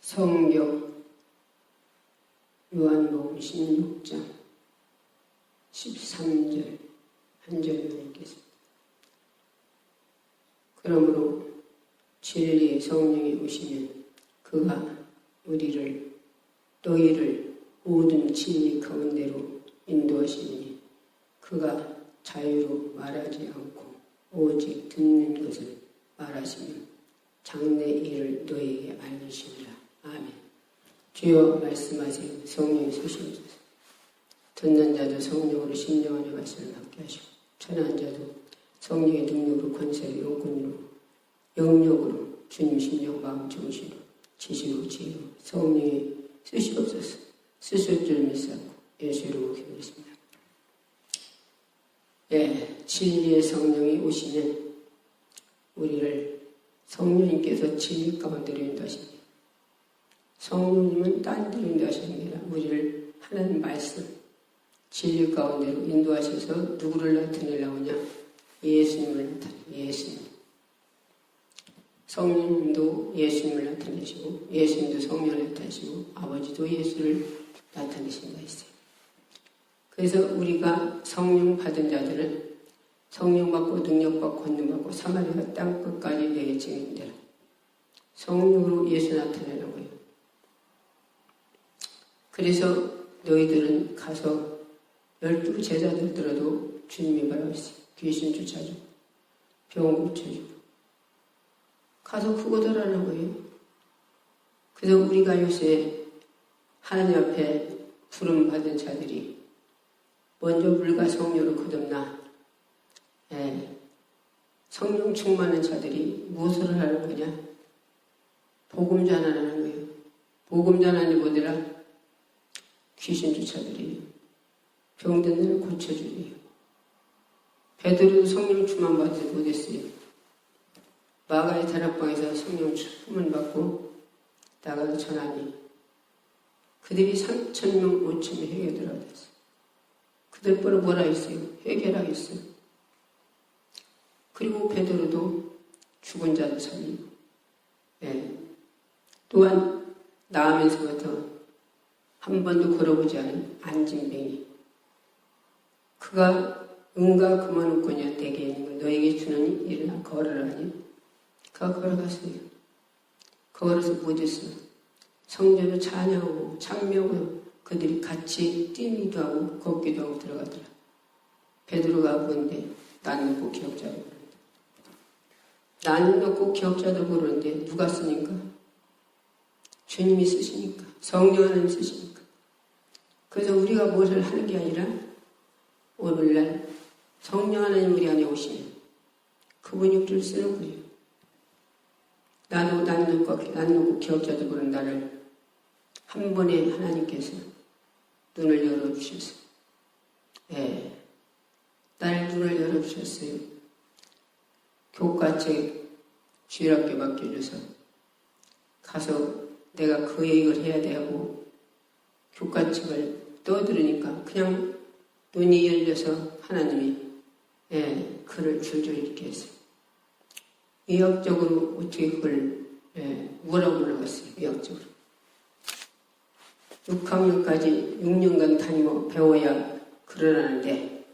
성경 요한복음 16장 13절 한 절만 읽겠습니다. 그러므로 진리의 성령이 오시면 그가 너희를 모든 진리 가운데로 인도하시니 그가 자유로 말하지 않고 오직 듣는 것을 말하시며 장래 일을 너희에게 알리시리라. 아멘. 주여 말씀하세요. 성령이 쏘시옵소서. 듣는 자도 성령으로 심령하는 말씀을 받게 하시고 천한 자도 성령의 능력으로 권세로 용권으로 영력으로 주님 심령 마음 정신으로 지시로 지혜로 성령이 쓰시옵소서. 쓰실 줄 믿사고 예수로 기도했습니다. 진리의 성령이 오시면 우리를 성령님께서 진리 가운데로 인도하십니다. 성령님은 딴 데로 인도하시는 게 아니라 우리를 하나님 말씀 진리 가운데로 인도하셔서 누구를 나타내려고 하냐? 예수님을 나타내요. 예수님. 성령님도 예수님을 나타내시고 예수님도 성령을 나타내시고 아버지도 예수를 나타내신다 했어요. 그래서 우리가 성령 받은 자들은 성령 받고 능력 받고 권능 받고 사마리아 땅 끝까지 내게 증인되라. 성령으로 예수 나타내는 거예요. 그래서 너희들은 가서 12 제자들 들어도 주님이 뭐라고 했어요? 귀신 쫓아주고 병 고쳐주고 가서 그거더라는 거예요. 그래서 우리가 요새 하나님 앞에 부름 받은 자들이 먼저 물과 성령으로 거듭나 성령 충만한 자들이 무엇을 하는 거냐? 복음 전하는 거예요. 복음 전하는 뭐더라? 귀신 쫓아들이에요. 병든 데는 고쳐주래요. 베드로도 성령 충만 받지 못했어요. 마가의 다락방에서 성령 충만 받고 나가서 전하니 그들이 3,000명 5,000명 회개 들어갔어요. 그들 보러 뭐라 했어요? 회개라 했어요. 그리고 베드로도 죽은 자도 살리고 또한 나으면서부터 한 번도 걸어보지 않은 안진뱅이 그가 은과 금은 없거냐 내게 있는 걸 너에게 주노니 일어나 걸으라니 그가 걸어갔어요. 걸어서 무엇했어요? 성전을 찬양하고 찬미하고 그들이 같이 뛰기도 하고 걷기도 하고 들어가더라. 베드로가 보는데 나는 꼭 기억자로 부른다. 나는 꼭 기억자로 부르는데 누가 쓰니까? 주님이 쓰시니까. 성령 하나님 쓰시니까. 그래서 우리가 무엇을 하는 게 아니라 오늘날 성령 하나님 우리 안에 오시면 그분이 우리를 쓰는 거예요. 나는 꼭 기억자도 부른 나를 한 번에 하나님께서 눈을 열어주셨어요. 나를 눈을 열어주셨어요. 교과책 주일학교 맡겨줘서 가서 내가 그 얘기를 해야 되고 교과책을 떠들으니까 그냥 눈이 열려서 하나님이 글을 줄줄 읽게 했어요. 의학적으로 어떻게 그걸 뭐라고 불러갔어요. 의학적으로 6학년까지 6년간 다니고 배워야 그러라는데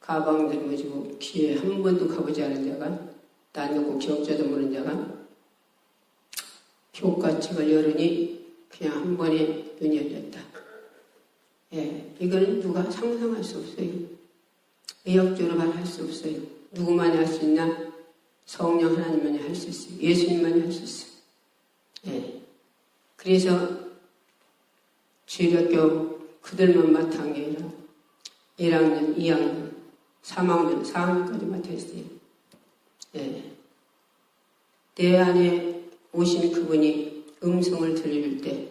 가방들 모시고 기회 한 번도 가보지 않은 자가 나는 꼭 기억자도 모르는 자가 교과책을 열으니 그냥 한 번에 눈이 열렸다. 이거는 누가 상상할 수 없어요. 의학적으로 말할 수 없어요. 누구만이 할 수 있나? 성령 하나님만이 할 수 있어요. 예수님만이 할 수 있어요. 그래서 주일학교 그들만 맡은 게 아니라 1학년, 2학년, 3학년, 4학년까지 맡았어요. 내 안에 오신 그분이 음성을 들릴 때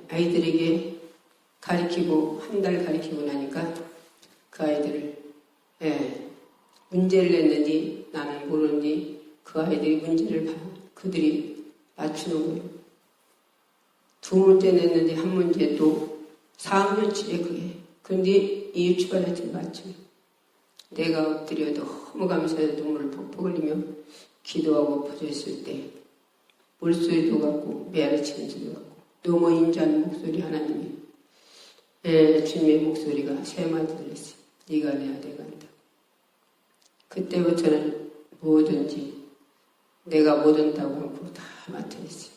아이들에게 가르치고 한 달 가르치고 나니까 그 아이들을 문제를 냈는지 나는 모르는지 그 아이들이 문제를 그들이 맞추는 거예요. 2문제 냈는데 한 문제 또 4학년치에 그게. 근데 이 유치반한테 맞춰요. 내가 엎드려 너무 감사해서 눈물을 벅벅 흘리며 기도하고 퍼졌을 때 물소리도 같고 메아리치는 소리도 같고 너무 인자한 목소리 하나님이 주님의 목소리가 세 마디 들렸어요. 네가 내 아들 간다. 그때부터는 뭐든지 내가 못 온다고 하고 다 맡아냈어요.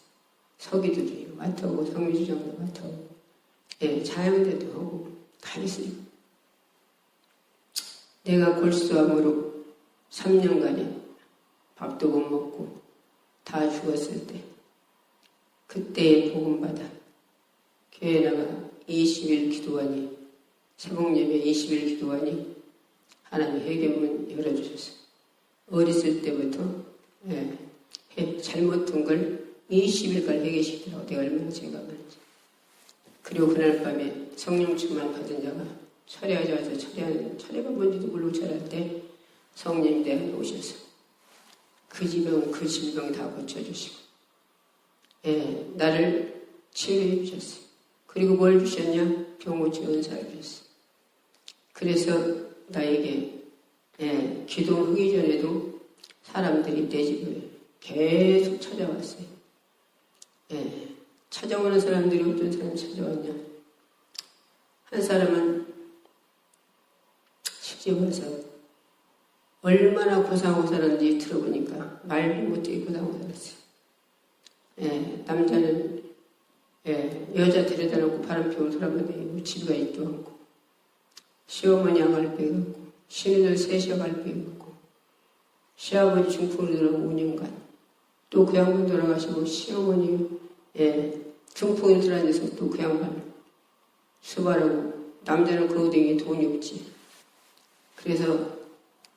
서기들이요. 맡아오고 성미주장도 맡아오고 자영대도 하고 다 했어요. 내가 골수암으로 3년간에 밥도 못 먹고 다 죽었을 때 그때의 복음받아 교회 나가 20일 기도하니 새벽예배 20일 기도하니 하나님 회개문 열어주셨어요. 어렸을 때부터 잘못한 걸 20일간 회개시키더라고. 내가 얼마나 죄가 많은지. 그리고 그날 밤에 성령 충만 받은 자가 철회하지 와서 철회가 뭔지도 모르고 철회할 때 성령이 내 안에 오셔서 그 질병 다 고쳐주시고 나를 치유해 주셨어요. 그리고 뭘 주셨냐? 병고치 은사를 주셨어요. 그래서 나에게 기도하기 전에도 사람들이 내 집을 계속 찾아왔어요. 찾아오는 사람들이 어떤 사람이 찾아왔냐? 한 사람은 시집 와서 얼마나 고생하고 살았는지 들어보니까 말도 못하게 고생하고 살았어요. 남자는 여자 데려다 놓고 바람 피우고 돌아다니고 집가 있도 않고 시어머니 아갈배 갖고 신인들 셋이 아갈배 갖고 시아버지 중풍으로 들어가고 5년간 또 그 양반 돌아가시고 시어머니 중풍에 들어앉아서 또 그 양반 수발하고 남자는 그러더니 돈이 없지. 그래서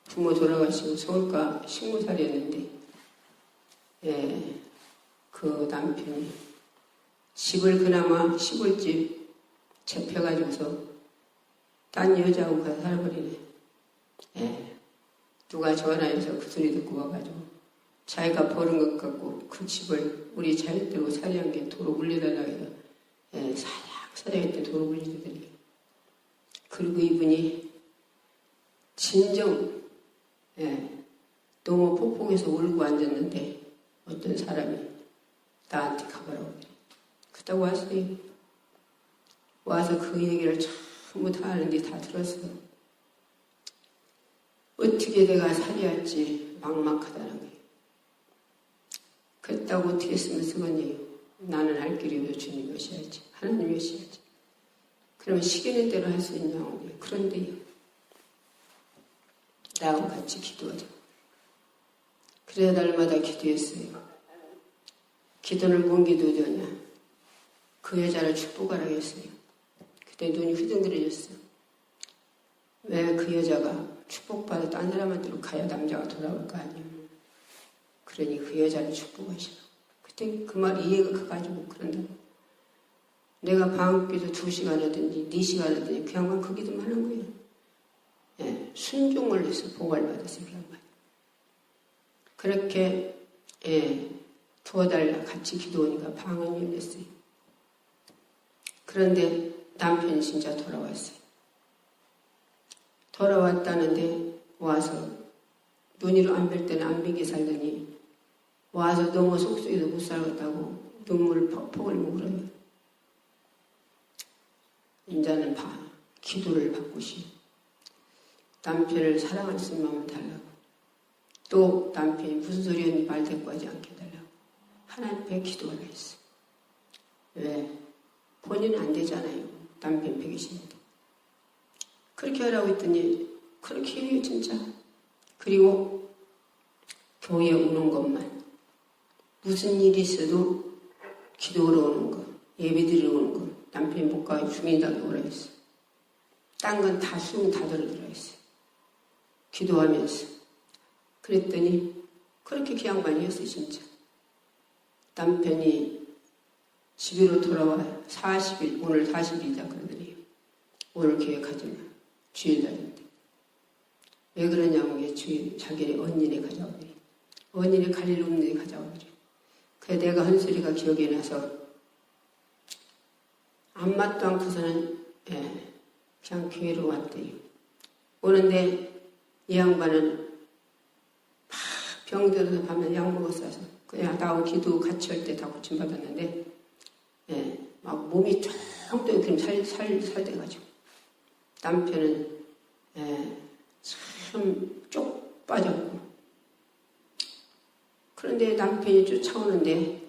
부모 돌아가시고 서울가 20살이었는데 그 남편이 집을 그나마 시골집 잡혀가지고서 딴 여자하고 가서 살아버리네. 누가 전화해서 그 소리 듣고 와가지고 자기가 버는 것 같고 그 집을 우리 자식 들고 살이한 게 도로 물려달라고 해서 사냥했더니 도로 물리더니 그리고 이분이 진정 너무 폭풍에서 울고 앉았는데 어떤 사람이 나한테 가보라고 그래. 그러다고 왔어요. 와서 그 얘기를 전부 다 하는데 다 들었어. 어떻게 내가 살해할지 막막하다는 거예요. 그랬다고 어떻게 했으면 쓰겠니? 나는 할 길이 없어. 주님이 오셔야지. 하나님이 오셔야지. 그러면 시키는 대로 할 수 있냐고. 그런데요. 나하고 같이 기도하자. 그래서 날마다 기도했어요. 기도를 뭔 기도잖냐. 그 여자를 축복하라고 했어요. 그때 눈이 휘둥그레졌어. 왜 그 여자가 축복받아 딴 사람한테로 가야 남자가 돌아올 거 아니에요. 그러니 그 여자를 축복하시라. 그때 그 말 이해가 가가지고 그런다고. 내가 방학기도 2시간 하든지 4시간 하든지 그 양반 그 기도만 하는 거예요. 순종을 해서 복을 받았어요. 그 양반. 그렇게 2달 같이 기도하니까 방언이 열렸어요. 그런데 남편이 진짜 돌아왔어요. 돌아왔다는데 와서 눈이로 안 뵐 때는 안 뵈게 살더니 와서 너무 속속에서 못 살겠다고 눈물을 퍽퍽 흘리고 그러면 이제는 기도를 받고시 남편을 사랑할 수 있는 마음을 달라고 또 남편이 무슨 소리였니 말 대꾸 하지 않게 해달라고 하나님 앞에 기도하라 했어. 왜? 본인은 안 되잖아요. 남편 120인데. 그렇게 하라고 했더니 그렇게 해요 진짜. 그리고 교회에 오는 것만 무슨 일이 있어도 기도하러 오는 거 예배드리러 오는 거 남편이 못 가고 죽인다고 오라 했어. 딴 건 다 숨 다 들어들어 있어. 기도하면서. 그랬더니 그렇게 그 양반이었어요 진짜. 남편이 집으로 돌아와 40일 오늘 40일이다 그러더니 오늘 교회 가잖아. 주일날인데. 왜 그러냐면 이게 주일 자기네 언니네 가자오더니 언니네 갈 일 없는데 가자오더니 그래 내가 한 소리가 기억이 나서 안맞도 않고서는 그냥 교회로 왔대요. 오는데 이 양반은 막 병들어서 밤에 약 먹었어서 그냥 나하고 기도 같이 할 때 다 고침받았는데 막 몸이 쫑쫑 그럼 살돼가지고 남편은 참 쪽 빠졌고 그런데 남편이 쫓아오는데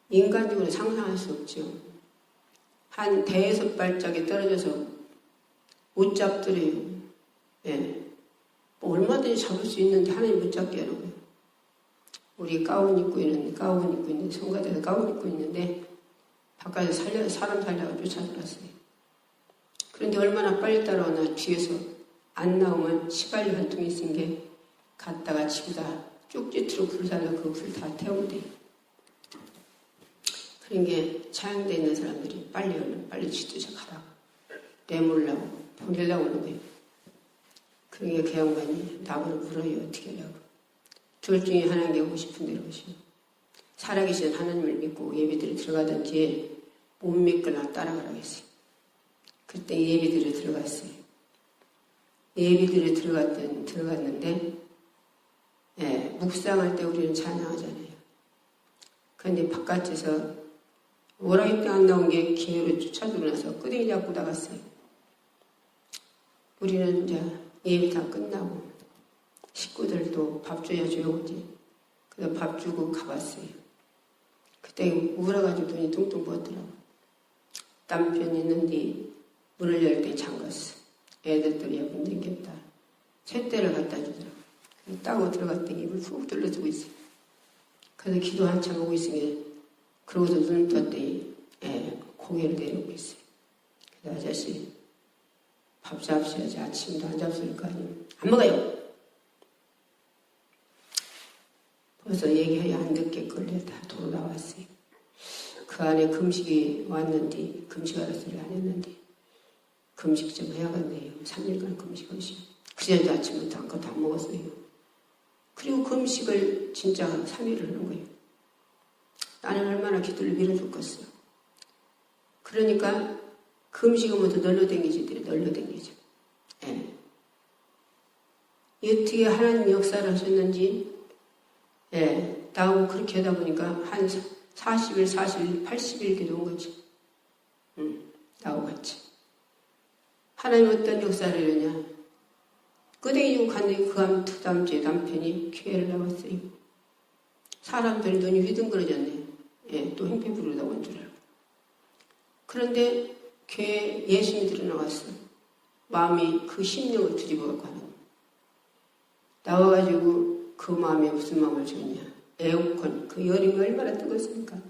인간적으로 상상할 수 없죠. 한 5발짝에 떨어져서 못 잡더래요. 뭐 얼마든지 잡을 수 있는데 하나님 못 잡게 하라고요. 우리 가운 입고 있는데 성가대에서 가운 입고 있는데 바깥에 사람 살려가 쫓아들었어요. 그런데 얼마나 빨리 따라오나 뒤에서 안 나오면 시발리 한 통이 있은 게 갔다가 집에다 쪽지트로 불 살려 그 불 다 태우대. 그런 게 차양되어 있는 사람들이 빨리 지도자 가라고 내몰라고 보내려고 하는 거예요. 그러니까 그 양반이 나보고 물어요. 어떻게 하려고. 둘 중에 하나님께 오고 싶은 대로 오시고 살아계신 하나님을 믿고 예배드려 들어가던 뒤에 못 믿거나 따라가라고 했어요. 그때 예배드려 들어갔어요. 예배드려 들어갔는데 묵상할 때 우리는 찬양하잖아요. 그런데 바깥에서 오라기 때 안 나온 게 기회로 쫓아들어나서 끄댕이 잡고 나갔어요. 우리는 이제 예배 다 끝나고 식구들도 밥 줘야 조용하지. 그래서 밥 주고 가봤어요. 그때 울어가지고 눈이 뚱뚱 부었더라고. 남편이 있는데 문을 열 때 잠갔어. 애들들이 문 댕겼다. 쇳대를 갖다 주더라고. 따고 들어갔더니 입을 푹 둘러주고 있어요. 그래서 기도 한참 하고 있으니 그러고서 눈을 떴더니 고개를 내리고 있어요. 그래서 아저씨 밥 잡수야지. 아침도 안 잡수일 거 아니에요. 안 먹어요. 벌써 얘기해야 안 듣게 걸려 다 도로 나왔어요. 그 안에 금식이 왔는데 금식하라 소리 안 했는데 금식 좀 해야겠네요. 3일간 금식하시오. 그래서 아침부터 아무것도 안 먹었어요. 그리고 금식을 진짜 3일을 하는 거예요. 나는 얼마나 기도를 밀어줬겠어요. 그러니까 금식하면서 널려댕기죠. 어떻게 하나님 역사를 하셨는지 나하고 그렇게 하다 보니까 한 40일, 80일 기도한 거지. 나하고 같이. 하나님 어떤 역사를 하냐. 끄댕이 주고 갔는데 그 다음 주에 남편이 교회를 나왔어요. 사람들이 눈이 휘둥그러졌네. 또 행패부르다 온 줄 알고. 그런데 교회 예수 믿으러 나왔어. 마음이 그 심령을 뒤집어 갖고 하는 거야. 나와가지고 그 마음에 무슨 마음을 줬냐. 에어컨, 그 여름이 얼마나 뜨거웠습니까?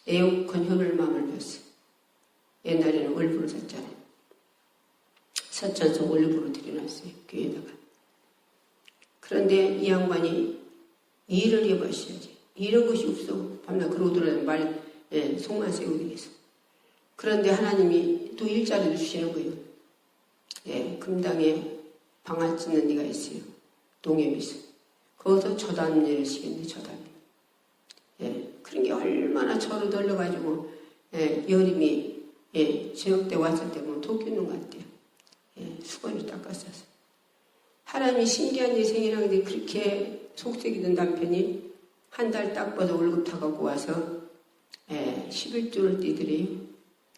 에어컨 혀를 마음을 줬어. 옛날에는 월부를 샀잖아요. 사천성 월부로 들여놨어요. 교회에다가. 그런데 이 양반이 일을 해보셔야지. 이런 것이 없어. 밤낮 그러고 들어가면 속만 세우기 위해서. 그런데 하나님이 또 일자리를 주시는 거예요. 금당에 방아 찢는 데가 있어요. 동엽이 있어요. 거기서 저담례를 시켰네, 저담례. 그런 게 얼마나 저로 널려가지고, 여름이, 저녁 때 왔을 때 보면 도끼는 것 같아요. 수건을 닦았어서. 하나님이 신기한 일 생이라는 게 그렇게 속색이던 남편이 한 달 딱 봐서 월급 다 갖고 와서, 11조를 떼더래요.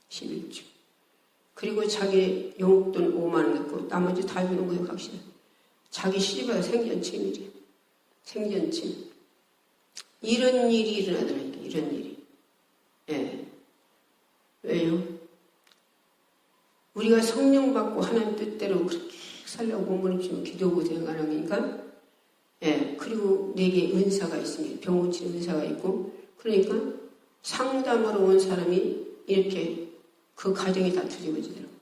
11조. 그리고 자기 용돈 5만원 넣고 나머지 다 주는 거예요, 각시는. 자기 시집에서 생전침이래. 생전침. 이런 일이 일어나더라니까, 이런 일이. 왜요? 우리가 성령 받고 하나님 뜻대로 그렇게 살려고 몸부림치고 기도하고 생각하는 거니까, 그리고 내게 은사가 있습니다. 병 고치는 은사가 있고, 그러니까 상담하러 온 사람이 이렇게 그 가정이 다 뒤집어지더라고요.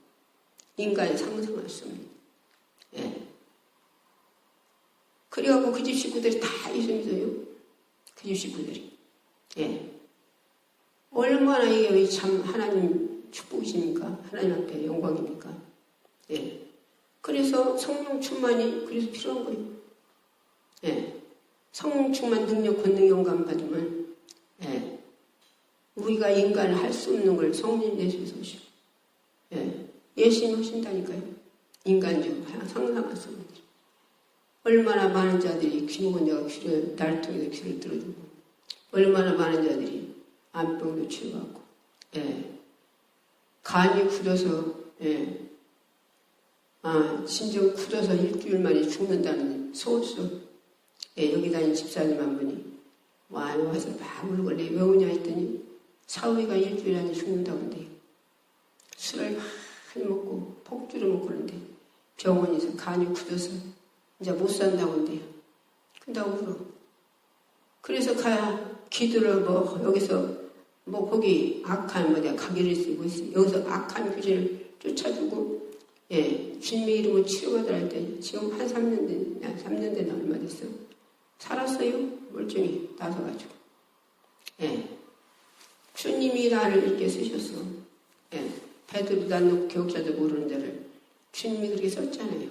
인간이 상상할 수 없는. 그래갖고 그 집 식구들이 다 예수 믿어요. 그 집 식구들이. 얼마나 이게 참 하나님 축복이십니까? 하나님 앞에 영광입니까? 그래서 성령 충만이 그래서 필요한 거예요. 성령 충만 능력, 권능, 영감 받으면 우리가 인간을 할 수 없는 걸 성령 내주셔서 오시고 예수님 하신다니까요. 인간적으로 상상할 수 없는 일. 얼마나 많은 자들이 귀 먹은 자가 나를 통해서 귀를 들어주고, 얼마나 많은 자들이 암병도 치료받고, 간이 굳어서, 심지어 굳어서 일주일 만에 죽는다는 소수, 여기 다니는 집사님 한 분이 와서 막 울고 왜 우냐 했더니 사위가 일주일 안에 죽는다고 한대요. 술을 많이 먹고 폭주를 먹고 그러는데 병원에서 간이 굳어서 이제 못 산다고 한대요. 근데 울어. 그래서 가야 기도를 여기서 거기 악한 가게를 쓰고 있어요. 여기서 악한 귀신을 쫓아주고 주님의 이름으로 치료받으라 할 때 지금 한 3년 된 얼마 됐어. 살았어요. 멀쩡히 나서가지고. 주님이 나를 이렇게 쓰셨어. 배들도 안 넣고 교육자도 모르는 데를 주님이 그렇게 썼잖아요.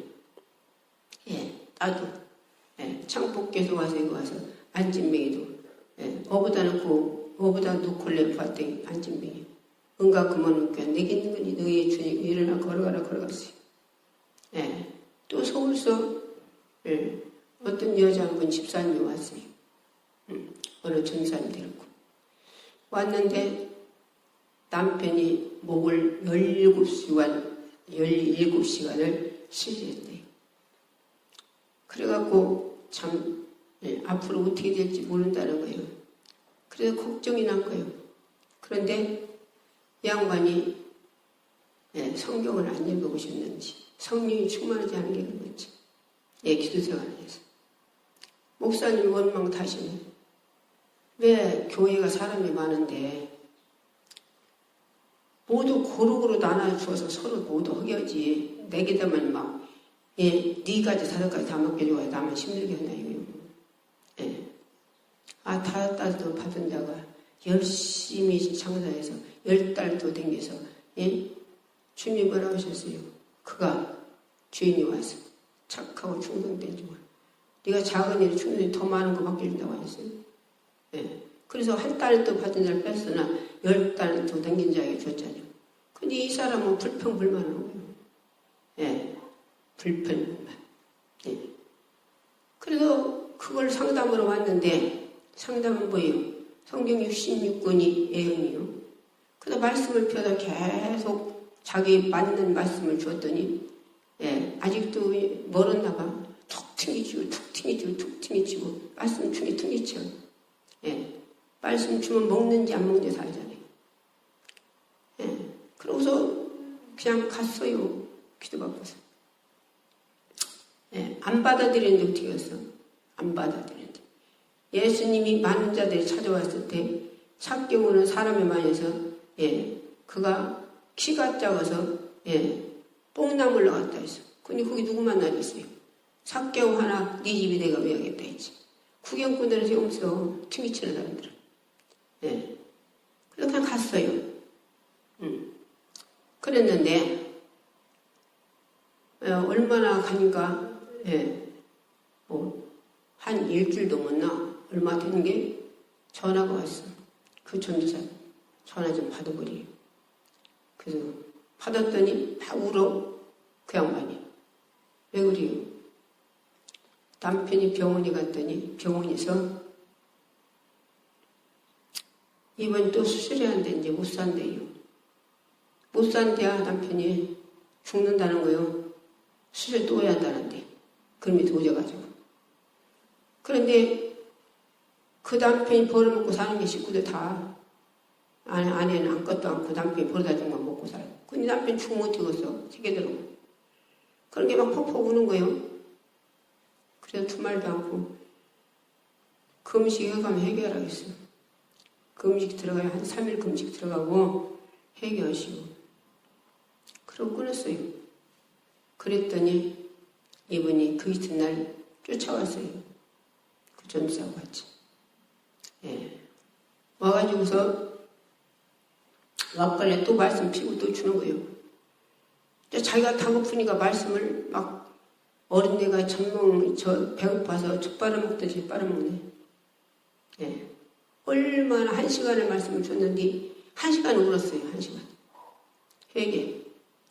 나도 창복께서 와서 이거 와서 안진뱅이도 어부다 놓고래 봤더니 안진뱅이 은가 그만 놓고 내게 있는 거니 너희의 주님 일어나 걸어갔어요. 또 서울서 어떤 여자 한 분 집사님이 왔어요. 어느 전사님 데리고 왔는데 남편이 목을 17시간을 쉬셨대요. 그래갖고 참 앞으로 어떻게 될지 모른다는 거예요. 그래서 걱정이 난 거예요. 그런데 이 양반이 성경을 안 읽어보셨는지 성령이 충만하지 않은 게 그런 거지. 기도 생활을 해서. 목사님 원망 다시네. 왜 교회가 사람이 많은데 모두 고루고루 나눠주어서 서로 모두 허겨지. 내게다만 막 네가지 5가지 다 먹여줘야 나만 힘들게 하나 이거요. 다따도 받은 자가 열심히 장사해서 10달도 댕겨서 주님이 뭐라고 하셨어요? 그가 주인이 와서 착하고 충성된 종아 네가 작은 일에 충성이 더 많은 거 맡겨준다고 하셨어요. 그래서 한 달도 받은 자를 뺐으나 10달도 댕긴 자에게 줬잖아요. 근데 이 사람은 불평불만한 거예요. 불평불만. 그래서 그걸 상담으로 왔는데 상담은 뭐예요? 성경 66권이 예언이요. 그래서 말씀을 펴서 계속 자기 맞는 말씀을 주었더니 아직도 멀었나 봐. 툭 튕기치고 말씀 중에 튕기쳐. 말씀 주면 먹는지 안 먹는지 다 알잖아요. 그러고서 그냥 갔어요. 기도받고서. 안 받아들이는데 어떻게 했어? 안 받아들이는데. 예수님이 많은 자들이 찾아왔을 때 삭개오는 사람이 많아서 그가 키가 작아서 뽕나물로 갔다 했어. 근데 거기 누구 만나겠어요? 삭개오 하나 네 집이 내가 왜 하겠다 했지. 구경꾼들은 지금 없어. 튀미치는 사람들은. 그래서 그냥 갔어요. 그랬는데 얼마나 가니까 한 일주일도 못 나. 얼마 되는 게 전화가 왔어. 그 전도사 전화 좀 받아버려. 그래서 받았더니 막 울어. 그 양반이. 왜 그래요? 남편이 병원에 갔더니 병원에서 이번 또 수술해야 한대. 이제 못 산대요. 못 산대야 남편이 죽는다는 거요. 수술 또 해야 한다는데. 그럼이 도져가지고. 그런데 그 남편이 벌어먹고 사는 게 식구들 다 아내는 아무것도 않고 남편이 벌어다 준 건 먹고 살아요. 근데 남편 죽으면 어떻게 했어? 세계대로. 그런 게 막 퍽퍽 우는 거예요. 그래서 두말도 않고 금식 해가면 해결하겠어요. 금식 들어가야 한 3일 금식 들어가고 해결하시고. 그러고 끊었어요. 그랬더니 이분이 그 이튿날 쫓아왔어요. 그 전사하고 같이. 와가지고서 와걸래 또 말씀 피고 또 주는 거예요. 자기가 다고프니까 말씀을 막 어린애가 배고파서 죽 빨아먹듯이 빨아먹네. 얼마나 1시간의 말씀을 줬는데 1시간 울었어요. 1시간. 회개.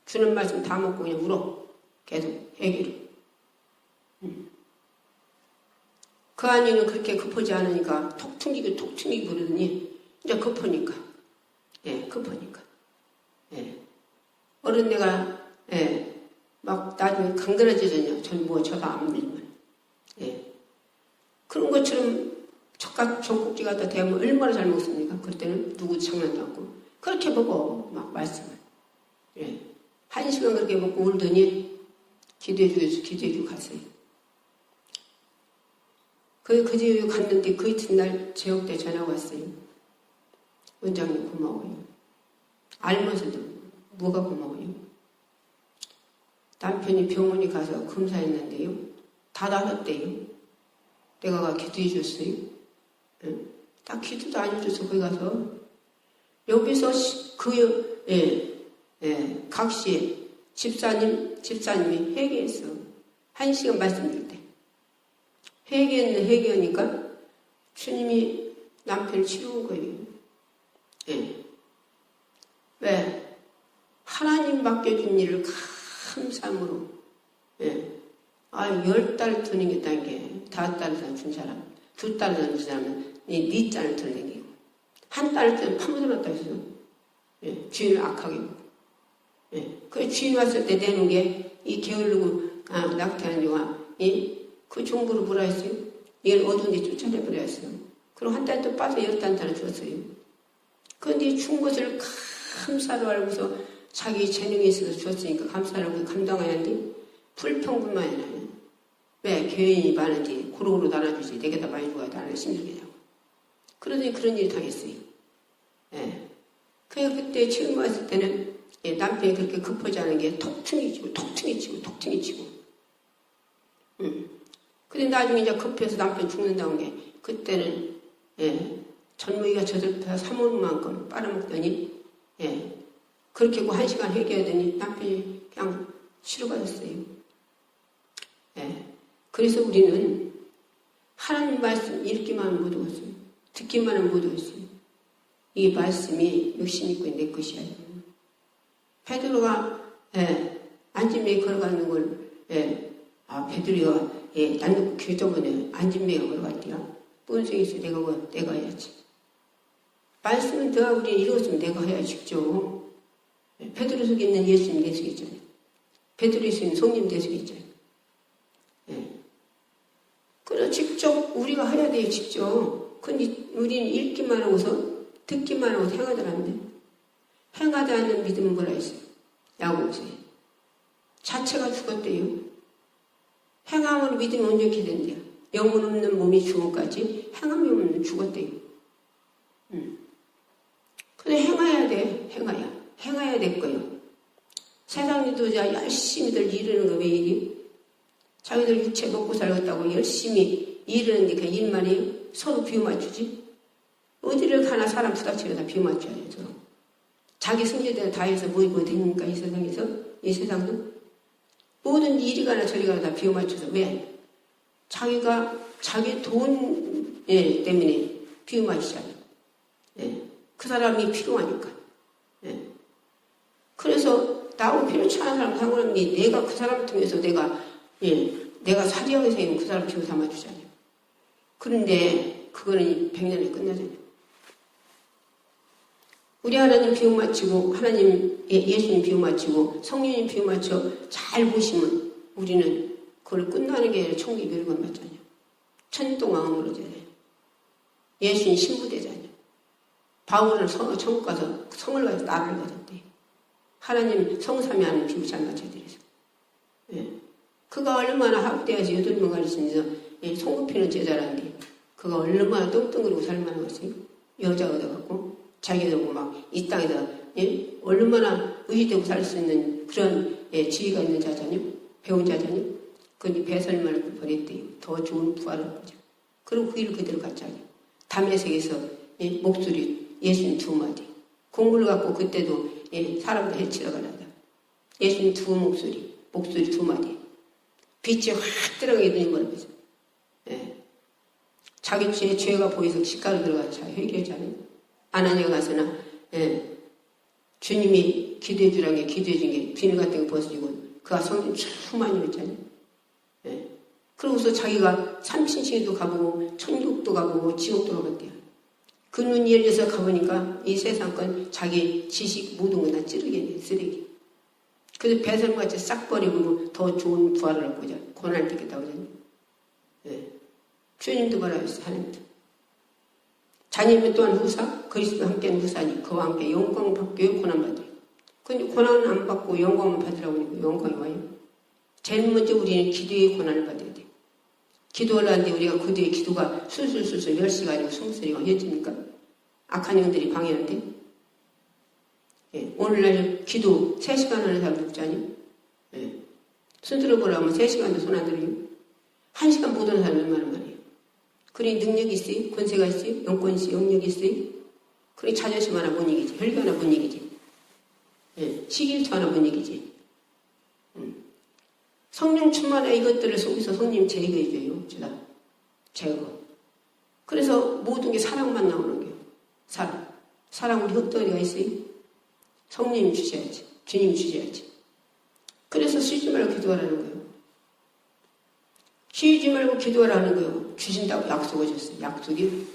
주는 말씀 다 먹고 그냥 울어. 계속 회개를. 그 안에는 그렇게 급하지 않으니까 톡 튕기고 그러더니 이제 급하니까. 예, 급하니까. 예. 어른네가, 예, 막 나중에 강그러지잖아요. 저도 안 밀면. 예. 그런 것처럼 젖꼭지 갖다 대면 얼마나 잘 먹습니까? 그때는 누구 장난도 않고. 그렇게 보고 막 말씀을. 예. 1시간 그렇게 먹고 울더니 기도해주고 갔어요. 그 집에 갔는데 그 이튿날 제옥대 전화가 왔어요. 원장님 고마워요. 알면서도 뭐가 고마워요. 남편이 병원에 가서 검사했는데요. 다 나았대요. 내가 기도해 줬어요. 딱 기도도 안 해줘서 거기 가서 여기서 각시에 집사님이 회개했어. 1시간 말씀드릴 때. 회개하니까 주님이 남편을 치료한 거예요. 예. 왜? 하나님 맡겨준 일을 감사함으로, 예. 10달 드는 게 있다는 게, 5달 준 사람, 2달 준 사람은 네 짤을 드는 한 달을 파묻어놨다 했어. 예. 주인을 악하게 보고. 예. 그 주인 왔을 때 내놓은 게, 이 게으르고, 낙태한 영화, 그 정보를 뭐라 했어요? 얘를 어두운 데 쫓아내버려 했어요. 그리고 한 달 또 빠져 10단단을 줬어요. 그런데 준 것을 감사로 알고서 자기 재능이 있어서 줬으니까 감사하고 감당해야 하는데 불평불만이 나요. 왜? 교인이 많은지 고루고루 나눠주지. 내게다 많이 주고 나는 힘들겠냐고. 그러더니 그런 일이 당했어요. 예. 그때 처음 왔을 때는 남편이 그렇게 급하지 않은 게 톡 튕기치고. 근데 나중에 이제 급해서 남편 죽는다는 게 그때는 전무기가 저들보다 3원만큼 빨아먹더니 그렇게 하고 1시간 회개하더니 남편이 그냥 치료받았어요. 그래서 우리는 하나님 말씀 읽기만 하면 못 오겠어요. 듣기만 하면 못 오겠어요. 이 말씀이 욕심 있고 내 것이야. 베드로가 안진매에 걸어가는 걸 베드로가 난 놓고 교정원에 안진매가 걸어갔대요. 본성이 있어 내가 해야지. 말씀은 내가 우리 이루었으면 내가 해야 쉽죠. 베드로 속에 있는 예수님 내 속에 있잖아요. 베드로 속에 있는 성님 내 속에 있잖아요. 그래서 직접 우리가 해야 돼요. 직접. 근데 우리는 읽기만 하고서 듣기만 하고서 행하지 않는데 행하지 않는 믿음은 뭐라 했어요? 야고보서에 자체가 죽었대요. 행함으로 믿음이 온전히 된대요. 영혼 없는 몸이 죽음까지 행함이 없는 죽었대요. 근데 행해야 돼. 행해야 될 거예요. 세상 지도자 열심히들 이르는 거 왜 이리? 자기들 육체 먹고 살겠다고 열심히 이르는데 그 일만이 서로 비유 맞추지? 어디를 가나 사람 부닥치려 다 비유 맞춰야 돼. 서로. 자기 승리대로 다 해서 뭐 되니까 이 세상에서? 이 세상도? 모든 이리 가나 저리 가나 다 비유 맞춰서 왜? 자기가 자기 돈 때문에 비유 맞추잖아요. 그 사람이 필요하니까. 그래서 나하고 필요치 않은 사람 상관없니 내가 그 사람을 통해서 내가 사지하게 생긴 그 사람 비유 삼아주잖아요. 그런데 그거는 100년에 끝나잖아요. 우리 하나님 비유 맞추고 예수님 비유 맞추고 성령님 비유 맞춰 잘 보시면 우리는 그걸 끝나는 게 아니라 천국에 멸관 받잖아요. 천동왕으로 되잖아요. 예수님 신부되잖아요. 바울은 천국 가서 성을 가서 나를 받았대. 하나님 성삼위 하는 비유 잘 맞춰드려서. 그가 얼마나 학대해서 8명 가르치면서 손꼽히는 제자라는데 그가 얼마나 뚱뚱거리고 살만한 것이 여자가 돼갖고 자기도 막 이 땅에다 얼마나 의지되고 살 수 있는 그런 지위가 있는 자잖아요. 배운 자잖아요. 그니 배설만을 버렸대요. 더 좋은 부활을 보자. 그리고 그 일을 그대로 갔잖아요. 담에색에서 목소리 예수님 2마디. 공부를 갖고 그때도 사람들 해치러 가려다. 예수님 목소리 2마디. 빛이 확 들어가게 되는 거라고 해서. 자기 죄가 보여서 집가로 들어가서 잘 회개하잖아요. 아나니아 가서나 주님이 기도해 주라는 게 기도해 준 게 비늘 같은 거 벗어지고 그가 성령 충만히 했잖아요. 그러고서 자기가 삼신칭도 가보고 천국도 가보고 지옥도 가봤대요. 그 눈이 열려서 가보니까 이 세상 건 자기 지식 모든 거 다 찌르겠네, 쓰레기. 그래서 배설같이 싹 버리고 더 좋은 부활을 하고자 고난을 듣겠다고 그러잖아요. 예. 주님도 뭐라 했어요, 하나님도. 자녀면 또한 후사, 그리스도와 함께한 후사니 그와 함께 영광을 받고 고난받으라. 근데 고난은 안 받고 영광을 받으라고 하니까 영광이 와요. 제일 먼저 우리는 기도의 고난을 받아야 돼. 기도를 하는데 우리가 그 뒤에 기도가 술술술술 10시가 아니고 20시가 해집니까? 악한 영들이 방해하는데. 예, 오늘날 기도 3시간 하는 사람도 없잖아요. 예. 손 들어보려면 3시간도 손 안 들어요. 1시간 못 하는 사람이 얼마나 말이에요. 그러니 능력이 있어요. 권세가 있어요. 영권이 있어요. 영역이 있어요. 그러니 자존심 하나 못 이기지. 혈기 하나 못 이기지. 예, 시길투 하나 못 이기지. 성령 충만한 이것들을 속에서 성님 제거해줘요. 주다. 제거. 그래서 모든 게 사랑만 나오는 거예요. 사랑. 사랑 우리 흙덩어리가 있어요. 성님 주셔야지. 주님 주셔야지. 그래서 쉬지 말고 기도하라는 거예요. 쉬지 말고 기도하라는 거예요. 주신다고 약속을 줬어요. 약속이.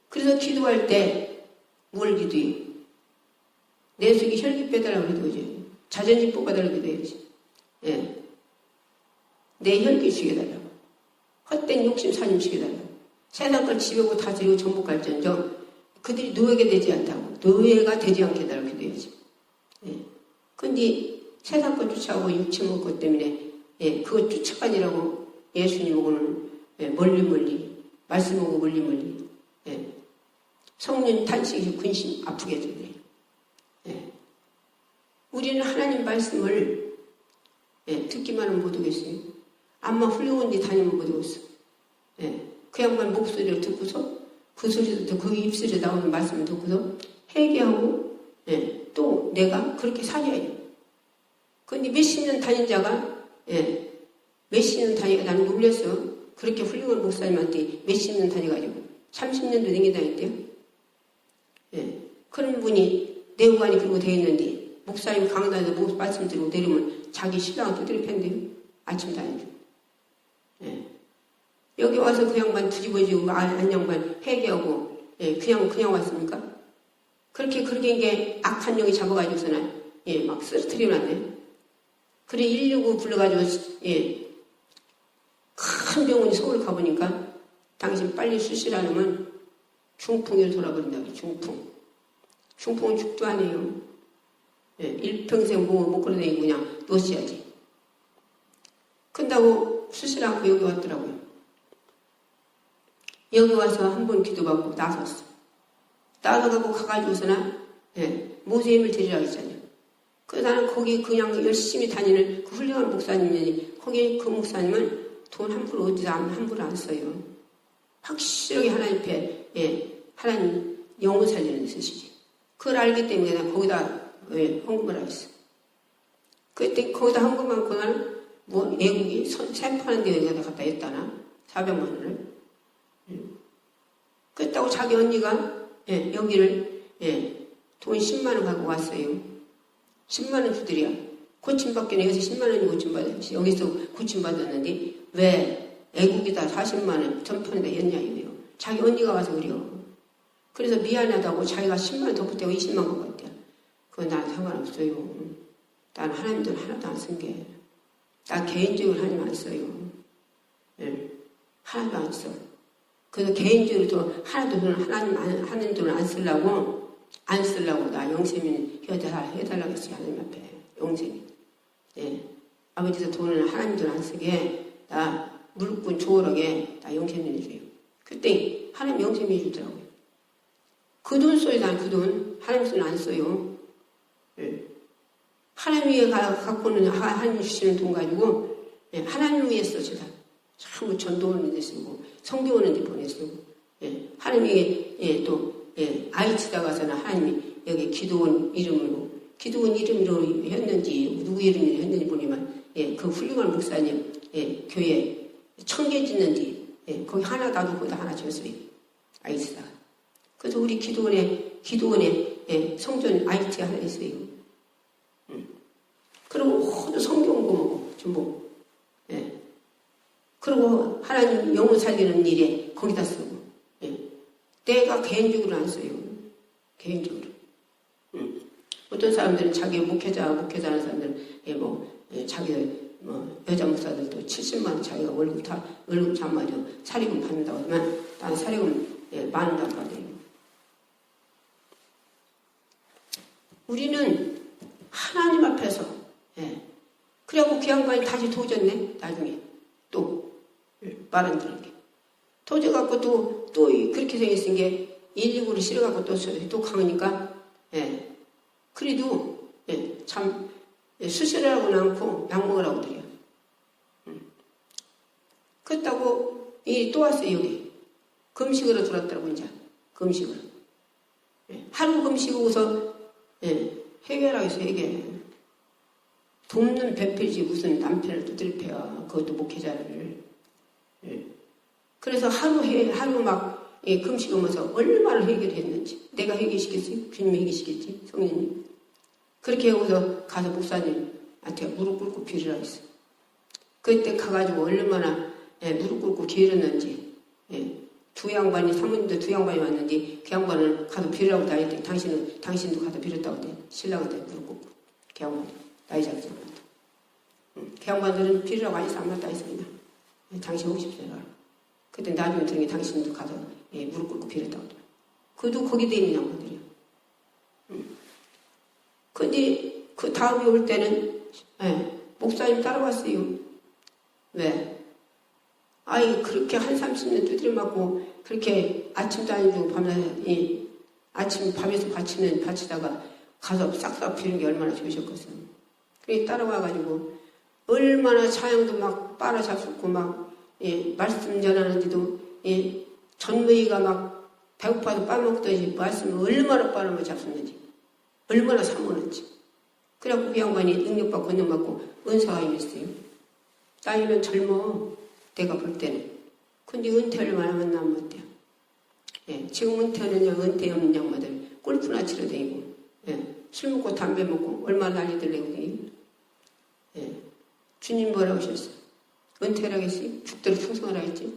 그래서 기도할 때 뭘 기도해요? 내 속에 혈기 빼달라고 기도해줘요. 자존심 뽑아달라고 기도해야지. 예. 내 혈기 죽여달라고. 헛된 욕심 사심 죽여달라고. 세상 걸 지배고 다스리고 정복할지언정 그들이 노예가 되지 않다고. 노예가 되지 않게 해달라고 기도해야지. 예. 근데 세상 걸 쫓아오고 육체 먹을 것 때문에 예. 그거 쫓아가니라고 예수님하고는 예. 멀리 말씀하고 멀리 예. 성령 탄식이 근심 아프게 해줘야 돼요. 예. 우리는 하나님 말씀을 예. 듣기만은 못하겠어요. 암만 훌륭한 데 다니면 못하겠어. 예. 그 양반 목소리를 듣고서 그 소리도 듣고 그 입술에 나오는 말씀을 듣고서 회개하고 예. 또 내가 그렇게 살아야 해요. 그런데 몇십 년 다닌 자가 예. 몇십 년 다니가 나는 놀랬어. 그렇게 훌륭한 목사님한테 몇십 년 다녀가지고 30년도 댕겨 다녔대요. 예. 그런 분이 내후관이 그러고 되어 있는데 목사님 강단에서 말씀 드리고 내리면 자기 신랑을 두드려 팬대요. 아침 다니죠. 예. 여기 와서 그 양반 뒤집어지고 안 양반 회개하고 예. 그냥 왔습니까? 그렇게 게 악한 영이 잡아가지고서는 예. 막 쓰러뜨려놨네. 그래 119 불러가지고 예. 큰 병원이 서울 가보니까 당신 빨리 수술 안 하면 중풍으로 돌아버린다고. 중풍은 죽도 안 해요. 예, 일평생 못 걸어다니고 그냥 놓으셔야지. 근다고 수술 않고 여기 왔더라고요. 여기 와서 한 번 기도받고 나섰어. 나서가고 가가지고서는 예, 모세의 힘을 드리라고 했잖아요. 그래서 나는 거기 그냥 열심히 다니는 그 훌륭한 목사님이 거기 그 목사님은 돈 함부로 어디서 함부로 안 써요. 확실하게 하나님 앞에 예, 하나님 영혼 살리는 데 쓰시지. 그걸 알기 때문에 내가 거기다 예, 헌금을 하겠어. 그때 거기다 헌금한 거는 뭐 외국이 샘파는 데 여기다 갖다 했다나 400만 원을. 그랬다고 자기 언니가 예, 여기를 예, 돈 10만 원 갖고 왔어요. 10만 원 주들이야. 고침받기는 여기서 10만 원이 고침받았지. 여기서 고침받았는데 왜 애국이다 40만 원 전편에다 했냐 이거요. 자기 언니가 와서 그래요. 그래서 미안하다고 자기가 10만 원 더 보태고 20만 원 갖고 왔대요. 그건 난 상관없어요. 난 하나님 돈 하나도 안 쓴 게. 나 개인적으로 하나님 안 써요. 예. 하나도 안 써. 그래서 개인적으로 또 하나도 돈 하나님 하는 돈을 안 쓰려고 나 영세민 해달라고 했어요. 하나님 앞에 영세민. 예. 아버지도 돈을 하나님 돈 안 쓰게 나 물꾼 조월하게 나 영세민 해줘요. 그때 하나님 영세민 해주더라고요. 그 돈 써요. 난 그 돈 하나님 돈 안 써요. 예. 하나님 위에 갖고는 하나님 주시는 돈 가지고 예. 하나님 위에 써주다. 전부 전도하는 데 쓰고 성교하는 데 보내쓰고 예. 하나님이 예. 또 예. 아이치다 가서는 하나님이 여기 기도원 이름으로 했는지 누구 이름으로 했는지 모르지만 예. 그 훌륭한 목사님 예. 교회 1000개 짓는지 예. 거기 하나 놔두고 거기다 하나 지었어요. 아이치다. 그래서 우리 기도원에 예. 성전 아이치 하나 있어요. 그리고 모두 성경 공부고 전부 예. 그리고 하나님 영혼 살리는 일에 거기다 쓰고. 예. 내가 개인적으로 안 써요. 개인적으로. 어떤 사람들은 자기 목회자 하는 사람들은 자기 여자 목사들도 70만 원 자기가 월급 장마저 사리금 받는다고 하면 난 사리금 많은 단 받아요. 우리는 하나님 앞에서 그래갖고 그 양반이 다시 도졌네. 나중에 또 말 안 들은 게 도져갖고 또 그렇게 생겼은 게 119를 실어갖고 또 강하니까 그래도 참 수술을 하고는 않고 약 먹으라고 드려. 그렇다고 또 왔어요. 여기 금식으로 들었더라고. 이제 금식으로 하루 금식하고서 해결하겠어. 해결. 돕는 배필이지 무슨 남편을 두드려 패야. 그것도 목회자를. 그래서 하루 막 금식하면서 얼마나 해결했는지. 내가 해결시켰지? 주님이 해결시켰지? 성령님. 그렇게 하고서 가서 목사님한테 무릎 꿇고 빌으라고 했어. 그때 가가지고 얼마나 무릎 꿇고 기울였는지. 두 양반이 사모님도 두 양반이 왔는데 그 양반은 가서 빌으라고 다 했더니 당신도 가서 빌었다고 해. 신랑한테 무릎 꿇고. 그 양반 나이 작은 그 양반들은 빌으라고 하니까 안 맞다 했어. 그냥. 당신 50세라. 그때 나중에 들은 게 당신도 가서 무릎 꿇고 빌었다고 해. 그도 거기도 있는 양반들이야. 근데 그 다음에 올 때는 목사님 따라왔어요. 왜? 그렇게 한 30년 두드려 맞고 그렇게 아침도 아니고 밤낮 아침 밤에서 바치다가 가서 싹싹 비는 게 얼마나 좋으셨겠어요. 그게 따라와가지고 얼마나 차양도 막 빨아잡수고 막 말씀 전하는데도 전무이가 막 배고파서 빠먹더니 말씀을 얼마나 빨아먹어 잡수는지 얼마나 사모는지. 그래갖고 그 양반이 능력받고 권능받고 은사가 임했어요. 나이는 젊어. 내가 볼 때는. 근데 은퇴를 만나면 어때요? 지금 은퇴는 은퇴 없는 양반들 골프나 치러 다니고 술 먹고 담배 먹고 얼마나 난리들 내고 다니고. 주님 뭐라고 하셨어? 은퇴를 하겠어요? 죽도록 충성을 하겠지?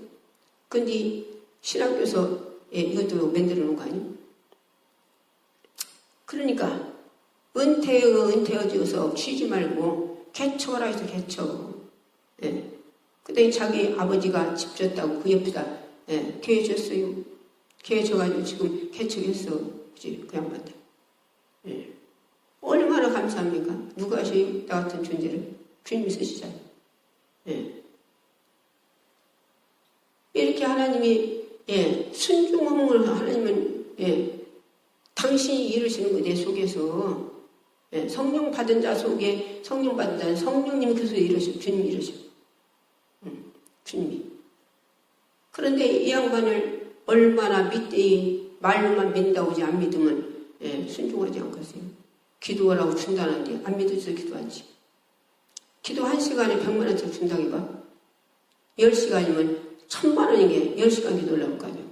근데 신학교에서 이것도 만들어 놓은 거 아니에요? 그러니까 은퇴어지어서 쉬지 말고 개척을 해서 개척. 그때 자기 아버지가 집 줬다고 그 옆에다 교회 줬어요. 교회 줘가지고 지금 개척했어. 그치? 그 양반들. 얼마나 감사합니까? 누가 하셔요? 나 같은 존재를. 주님이 쓰시잖아요. 이렇게 하나님이 순종함을 하나님은 당신이 이루시는 거 내 속에서 성령 받은 자 속에 성령 받은 자는 성령님이 그 속에 이루셔. 주님이 이루셔. 주님이. 그런데 이 양반을 얼마나 말로만 믿는다고 하지 안 믿으면 순종하지 않겠어요. 기도하라고 준다는데 안 믿어서 기도하지. 기도 1시간에 100만 원짜리 준다고 해봐. 10시간이면 1000만 원인 게 10시간 기도하려고 할까요?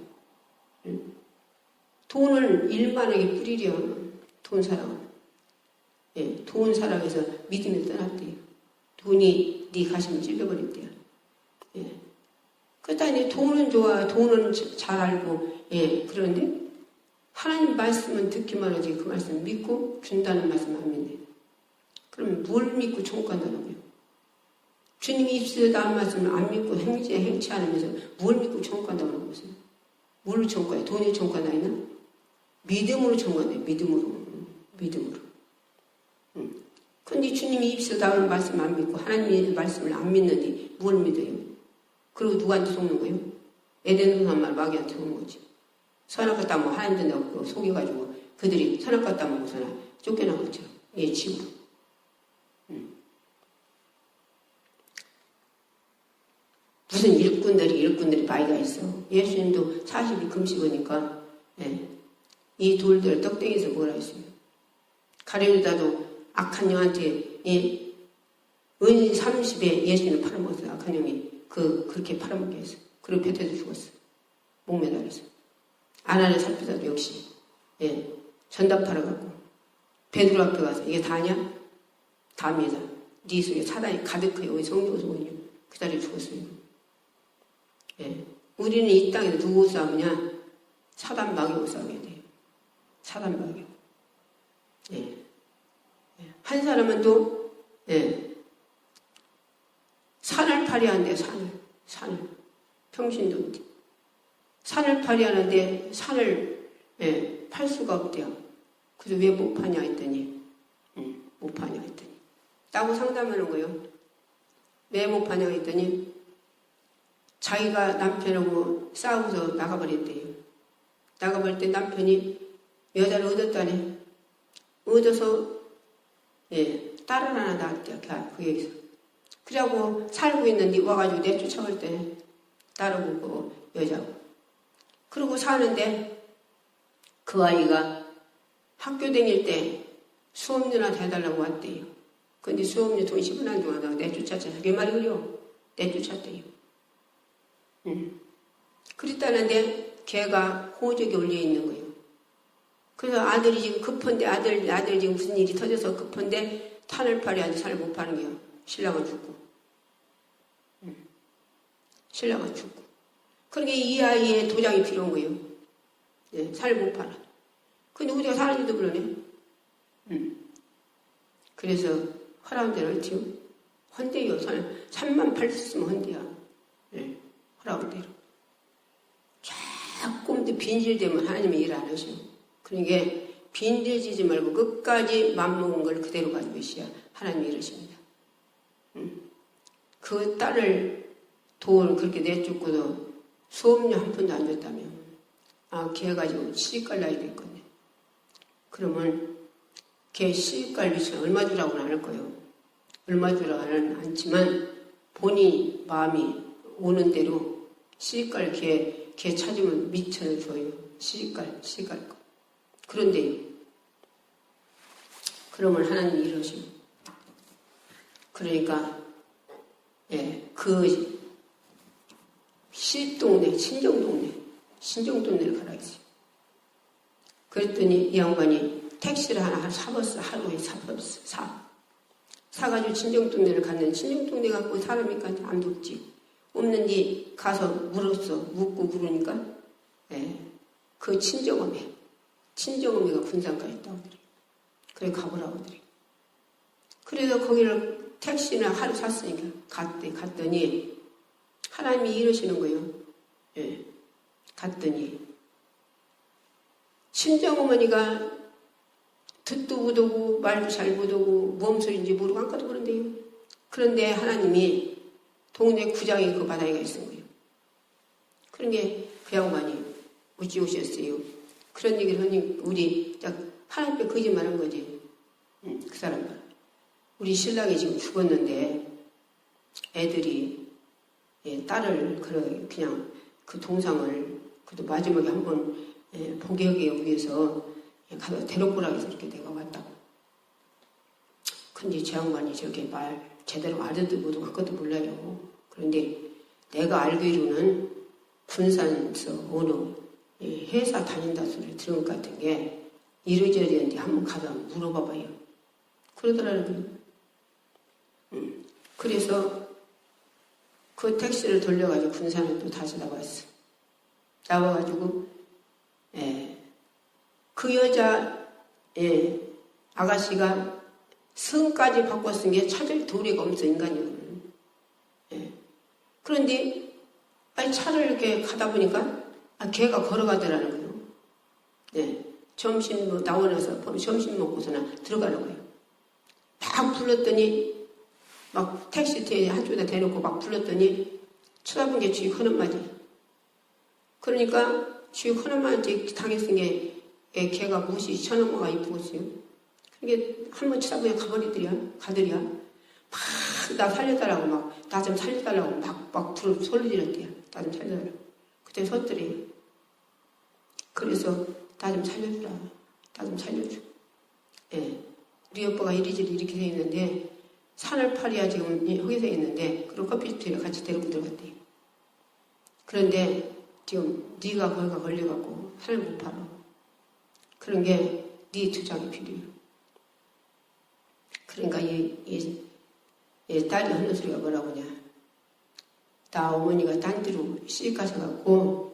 돈을 일만하게 뿌리려. 돈 사랑은. 돈 사랑해서 믿음을 떠났대요. 돈이 네 가슴을 찔러버렸대요. 그러다니 돈은 좋아. 돈은 잘 알고. 그런데 하나님 말씀은 듣기만 하지 그 말씀 믿고 준다는 말씀 안 믿네. 그럼 뭘 믿고 천국 간다는 거예요? 주님이 입술에다 한 말씀을 안 믿고 행치 않으면서 뭘 믿고 천국 간다고 하는 거예요? 뭘로 천국 가요? 돈이 천국 간다 했나? 믿음으로 천국 간다. 믿음으로. 근데 주님이 입술에다 한 말씀 안 믿고 하나님의 말씀을 안 믿는데 뭘 믿어요? 그리고 누구한테 속는 거예요? 에덴 한 말 마귀한테 속는 거지. 선악 갖다 하나님들 내고 속여가지고 그들이 선악 갖다 먹고서나 쫓겨난 거죠. 지구. 무슨 일꾼들이 많이가 있어. 예수님도 40일 금식하니까 이 돌들 떡땡이에서 뭐라 했어요. 가룟유다도 악한 영한테 은 30에 예수님을 팔아먹었어요. 악한 영이 그렇게 팔아먹게 했어. 그리고 베드로도 죽었어. 목매 달려서. 아나니아 삽비사도 역시 전답하러가고 베드로 앞에 가서 이게 다냐? 다입니다. 네 속에 사단이 가득해요. 성도가 속은요. 그 자리에 죽었어요. 예. 우리는 이 땅에서 누구 싸우냐? 사단 마귀하고 싸워야 돼요. 사단 마귀하고. 예. 예. 한 사람은 또 예. 산을 파리하는데 산을 평신도인데 산을 파리하는데 산을 예, 팔 수가 없대요. 그래서 왜 못 파냐 했더니 못 파냐 했더니 따고 상담하는 거예요. 왜 못 파냐 했더니 자기가 남편하고 싸우고서 나가버렸대요. 나가버릴 때 남편이 여자를 얻었다네. 얻어서 예, 딸을 하나 낳았대요. 그 얘기에서. 그러고 살고 있는데 와가지고 내쫓아올 때 딸하고 그 여자하고. 그러고 사는데 그 아이가 학교 다닐 때 수업료나 대달라고 왔대요. 근데 수업료 돈 10원 안 주고 내쫓았지. 그게 말이 그래요. 내쫓았대요. 그랬다는데 걔가 호적에 올려 있는 거예요. 그래서 아들이 지금 급한데 아들 지금 무슨 일이 터져서 급한데 탄을 팔아야지 산을 못 파는 게요. 신랑은 죽고. 신랑은 죽고. 그러니까 이 아이의 도장이 필요한 거예요. 네, 산을 못 팔아. 근데 우리가 사는지도 모르네. 그래서 허락한 대로 어찌요? 헌대요. 산만 팔았으면 헌대야. 네, 허락한 대로. 조금도 빈질되면 하나님이 일 안 하셔. 그러니까 빈질지지 말고 끝까지 맘먹은 걸 그대로 가지고 있어야 하나님이 이러십니다. 그 딸을 돈을 그렇게 내쫓고도 수업료 한 푼도 안 줬다며. 아, 걔 가지고 시집갈 나이 됐거든요. 그러면 걔 시집갈 위치는 얼마 주라고는 안 할 거예요. 얼마 주라고는 않지만 본인 마음이 오는 대로 시집갈 걔 찾으면 미천을 줘요. 시집갈 거. 그런데 그러면 하나님이 이러시고 그러니까 예, 그 시동네 신정동네를 가라 했어요. 그랬더니 이 양반이 택시를 하나 사봤어. 하루에 사가지고 신정동네를 갔는데 신정동네 갖고 사람이니까 아무도 없지. 없는데 가서 묻고 물으니까 예, 그 친정어미가 군산가 있다고 그래. 그래 가보라고 그래. 그래서 거기를 택시는 하루 샀으니까 갔더니 하나님이 이러시는 거예요. 예. 갔더니 친정어머니가 듣도 못하고 말도 잘 못하고 뭔 소리인지 모르고 아까도 그런데요. 그런데 하나님이 동네 구장에 그 바닥에 있은 거예요. 그런 게 그 양반이 어찌 오셨어요. 그런 얘기를 하니 우리 하나님 앞에 거짓말한 거지. 그 사람은 우리 신랑이 지금 죽었는데 애들이 딸을 그냥 그 동상을 그래도 마지막에 한번 보게 하기 위해서 가서 데려오라고 해서 이렇게 내가 왔다고. 근데 제 양반이 저렇게 말 제대로 알아도 못하고 그것도 몰라요. 그런데 내가 알기로는 군산에서 어느 회사 다닌다 소리를 들은 것 같은 게 이러저러는데 한번 가서 물어봐봐요. 그러더라고요. 그래서 그 택시를 돌려가지고 군산에 또 다시 나왔어. 나와가지고 그 여자 아가씨가 성까지 바꿔 쓴 게 찾을 도리가 없어 인간적으로는. 그런데 차를 이렇게 가다 보니까 걔가 걸어가더라는 거예요. 점심 나오면서 점심 먹고서나 들어가는 거예요. 막 불렀더니 막 택시 한쪽에다 대놓고 막 불렀더니 쳐다본 게 주위 큰엄마지. 그러니까 주위 큰엄마한테 당했은 게 걔가 무엇이 천엄마가 이쁘겠어요. 그게 한번 쳐다보니 가더리야. 막 나 살려달라고 막 나 좀 살려달라고 막 소리 지렀대요. 나 좀 살려달라고. 그때 섰더래요. 그래서 나 좀 살려주라. 나 좀 살려줘. 우리 오빠가 이리저리 이렇게 돼 있는데 산을 팔이야 지금 여기서 있는데 그리고 커피숍에 같이 데리고 들어갔대요. 그런데 지금 네가 거기가 걸려갖고 산을 못 팔아. 그런 게 네 주장이 필요해요. 그러니까 이 딸이 하는 소리가 뭐라고 하냐. 나 어머니가 딴 데로 시집 가셔갖고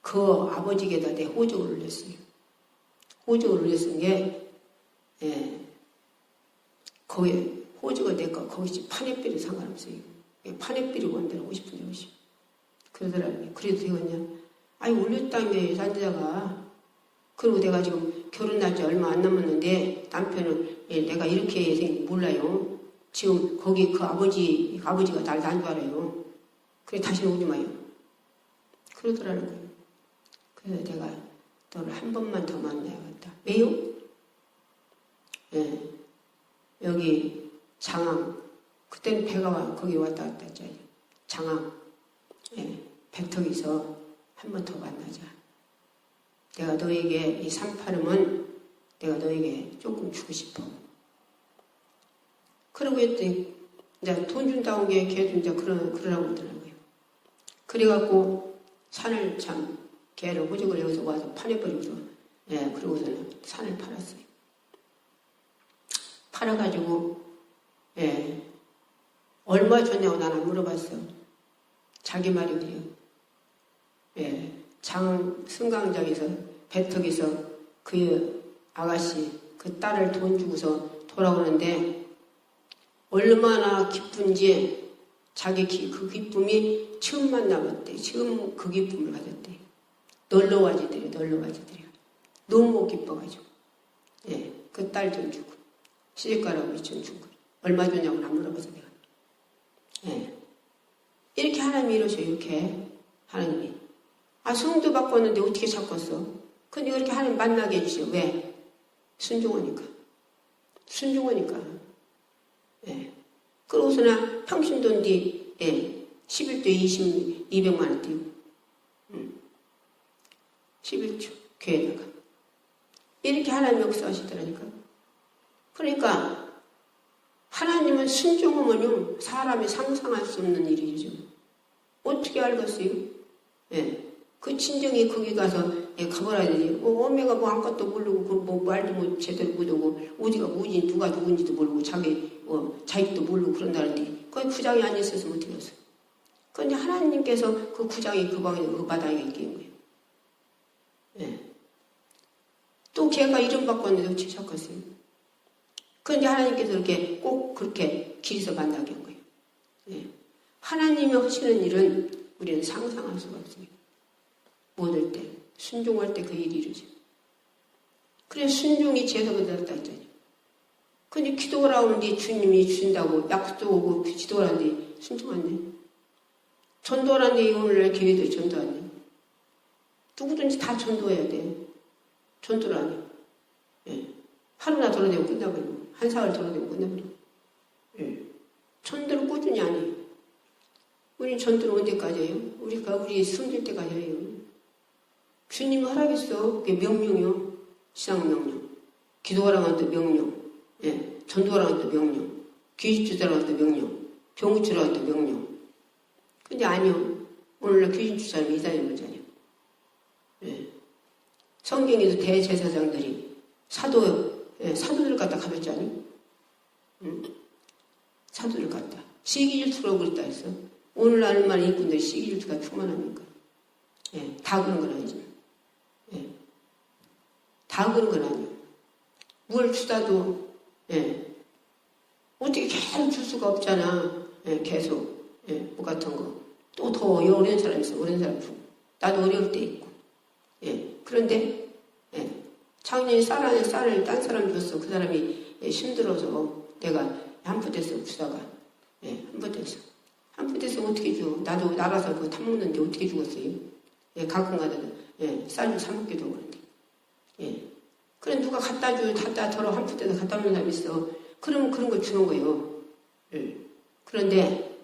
그 아버지에다 내 호적을 올렸어요. 호적을 올렸은 게 거기 호적을 내가 거기 판에비리 상관없어요. 판에비리 원대로 50분에 50. 그러더라고요. 그래도 되겠냐? 아니 올렸다며 산자가. 그리고 내가 지금 결혼 날지 얼마 안 남았는데 남편은 내가 이렇게 생긴 몰라요. 지금 거기 그 아버지가 날 난 줄 알아요. 그래 다시는 오지 마요. 그러더라는 거예요. 그래서 내가 너를 한 번만 더 만나야겠다. 왜요? 여기 장항. 그때는 배가 거기 왔다 갔다 했잖아요. 장항. 백턱에서 한 번 더 만나자. 내가 너에게 이 38음은 내가 너에게 조금 주고 싶어. 그러고 했더니 이제 돈 준다고 게 걔도 이제 그러라고 그러더라고요. 그래갖고 산을 참 걔를 호적을 여기서 와서 파내버리고서 그러고서는 산을 팔았어요. 팔아가지고 얼마 줬냐고 난 안 물어봤어. 자기 말이 그래요. 승강장에서 배턱에서 그 아가씨 그 딸을 돈 주고서 돌아오는데 얼마나 기쁜지 자기 그 기쁨이 처음 만나봤대. 처음 그 기쁨을 가졌대. 놀러와지들이 너무 기뻐가지고 그 딸 돈 주고 시집가라고 2천 준 거. 얼마 줬냐고 안 물어봐서 내가. 이렇게 하나님이 이러셔요. 이렇게 하나님이. 성도 바꿨는데 어떻게 잡았어? 근데 그렇게 하나님 만나게 해주셔. 왜? 순종하니까. 그러고서나 평신돈 뒤 11조 200만 원 띄고 11조 교회에다가 이렇게 하나님 역사하시더라니까. 그러니까 하나님은 순종하면요 사람이 상상할 수 없는 일이죠. 어떻게 알겠어요? 그 친정이 거기 가서 가보라 되지. 어메가 뭐 아무것도 모르고 뭐 말도 뭐 제대로 못하고 어디가 뭐지 누가 누군지도 모르고 자기도 모르고 그런다는데 거기 구장이 안 있었으면 어떻게 했어? 그런데 하나님께서 그 구장이 그 방에 그 마당에 있게 한 거예요. 또 걔가 이름 바꿨는데 어떻게 착했어요? 그런데 하나님께서 이렇게 꼭 그렇게 길에서 만나게 한 거예요. 하나님이 하시는 일은 우리는 상상할 수가 없어요. 못할 때, 순종할 때 그 일이 이루어져. 그래 순종이 제사가 되었다 했잖아요. 근데 기도를 하는데 주님이 주신다고 약속도 오고 기도를 하는데 순종하네. 전도를 하는데 오늘날 교회도 전도하네. 누구든지 다 전도해야 돼. 전도를 안 해. 하루나 돌아다니고 끝나버리고 한 사흘 돌아다니고 끝나버리고. 전도를 꾸준히 안 해요. 우리 전도를 언제까지 해요? 우리 숨길 때까지 해요. 주님이 허락했어. 그게 명령이요. 신앙명령. 기도하라는 것도 명령. 전도하라는 것도 명령. 귀신 주자라는 것도 명령. 병 고치라는 것도 명령. 근데 아니요. 오늘날 귀신 주자는 이단인 거잖아요. 성경에도 대제사장들이 사도들 갖다 가볍잖아요. 사도들 갖다. 시기질투라고 그랬다 했어. 오늘날만 일꾼들이 시기질투가 충만합니까? 다 그런 건 아니지만. 다 그런 건 아니에요. 뭘 주다도, 어떻게 계속 줄 수가 없잖아. 계속. 뭐 같은 거. 또 더 어려운 사람 있어. 어려운 사람 주고. 나도 어려울 때 있고. 그런데, 작년에 쌀을 딴 사람 줬어. 그 사람이 힘들어서 내가 한 푸대서 주다가, 한 푸대서 어떻게 줘? 나도 나가서 그거 타먹는데 어떻게 죽었어요? 가끔가다 쌀 좀 사먹기도 하고 그런데. 그래 누가 갖다 덜어 한 푸대서 갖다 놓는 사람이 있어. 그러면 그런 걸 주는 거예요. 그런데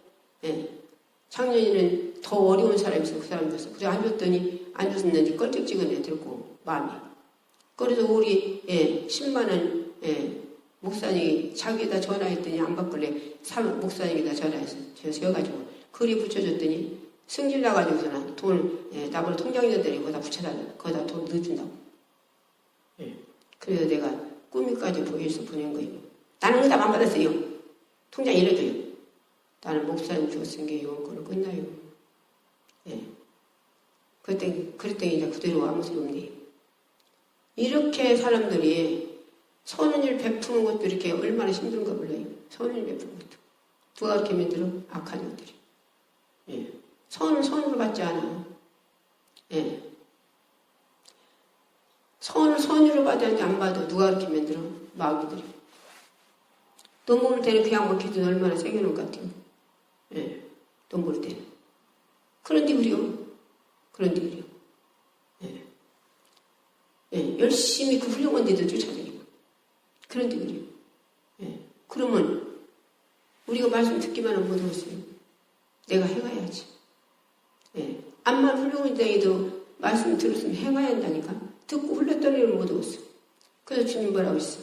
작년에는 더 어려운 사람이 있어. 그 사람이 줬어. 그래 안 줬는지 껄쩍지근해 들고 마음이. 그래서 우리 10만 원 목사님이 자기에다 전화했더니 안 바꿀래. 목사님에다 전화해서 저가지고 글이 붙여줬더니 승질 나가지고서는 돈을 나보고 통장이었더니 거기다 붙여달라. 거기다 돈 넣어준다고. 그래서 내가 꾸미까지 보여서 보낸 거예요. 나는 응답 안 받았어요. 통장 이래줘요. 나는 목사님 죽었으니까 영혼권은 끝나요. 예. 그랬더니 이제 그대로 아무 소리 없네. 이렇게 사람들이 선을 베푸는 것도 이렇게 얼마나 힘든가 몰라요. 선을 베푸는 것도. 누가 그렇게 만들어? 악한 것들이. 예. 선을 선으로 받지 않아. 예. 선을 선으로 받았는지 안 받아. 누가 그렇게 만들어? 마귀들이. 돈 모을 때는 그냥 먹혀도 얼마나 생겨놓은 것 같아요. 예. 돈 모을 때는. 그런데 그래요. 예. 예. 열심히 그 훌륭한 데들 쫓아다니고. 그런데 그래요. 예. 그러면 우리가 말씀 듣기만 하면 못 오겠어요. 내가 행해야지. 예. 암만 훌륭한 데에도 말씀 들었으면 행해야 한다니까. 듣고 흘러떠내면 못 오겠어. 그래서 주님 뭐라고 했어?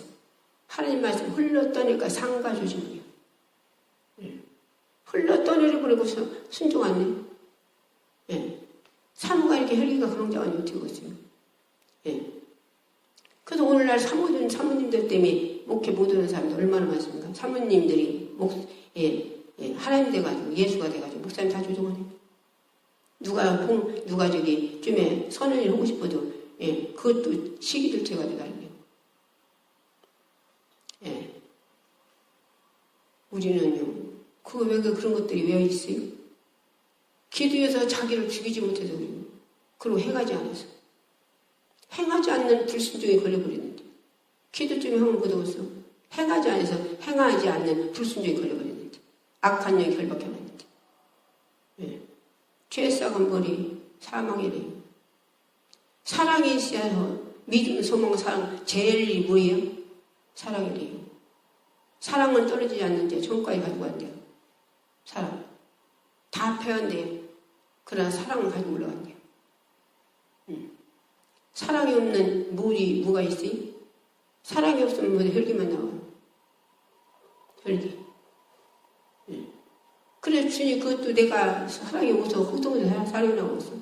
하나님 말씀 흘러떠내니까 상가 조짐이에요. 예. 흘러떠내려버리고서 순종하네. 예. 사모가 이렇게 혈기가 강장하니 어떻게 오겠어요? 예. 그래서 오늘날 사모님들 때문에 목회 못 오는 사람들 얼마나 많습니까? 사모님들이 하나님 돼가지고 예수가 돼가지고 목사님 다 조종하네. 누가 저기 쯤에 선언을 하고 싶어도 그것도 시기들 돼가지고 다니네. 예. 우리는요, 왜 그런 것들이 왜 있어요? 기도해서 자기를 죽이지 못해서 그래요. 그리고 행하지 않아서. 행하지 않는 불순종에 걸려버리는데. 기도 좀 하면 못하겠어. 행하지 않는 불순종에 걸려버리는데. 악한 영이 결박해놨는데. 예. 죄 썩은 머리, 사망이래요. 사랑이 있어야 믿음, 소망, 사랑, 제일이 뭐예요? 사랑이래요. 사랑은 떨어지지 않는데 전까지 가지고 간대요. 사랑. 다 표현돼요. 그러나 사랑을 가지고 올라간대요. 사랑이 없는 물이 뭐가 있어요? 사랑이 없으면 뭐 혈기만 나와요. 혈기. 그래서 주님 그것도 내가 사랑이 없어서 호동에서 사랑이 나오겠어.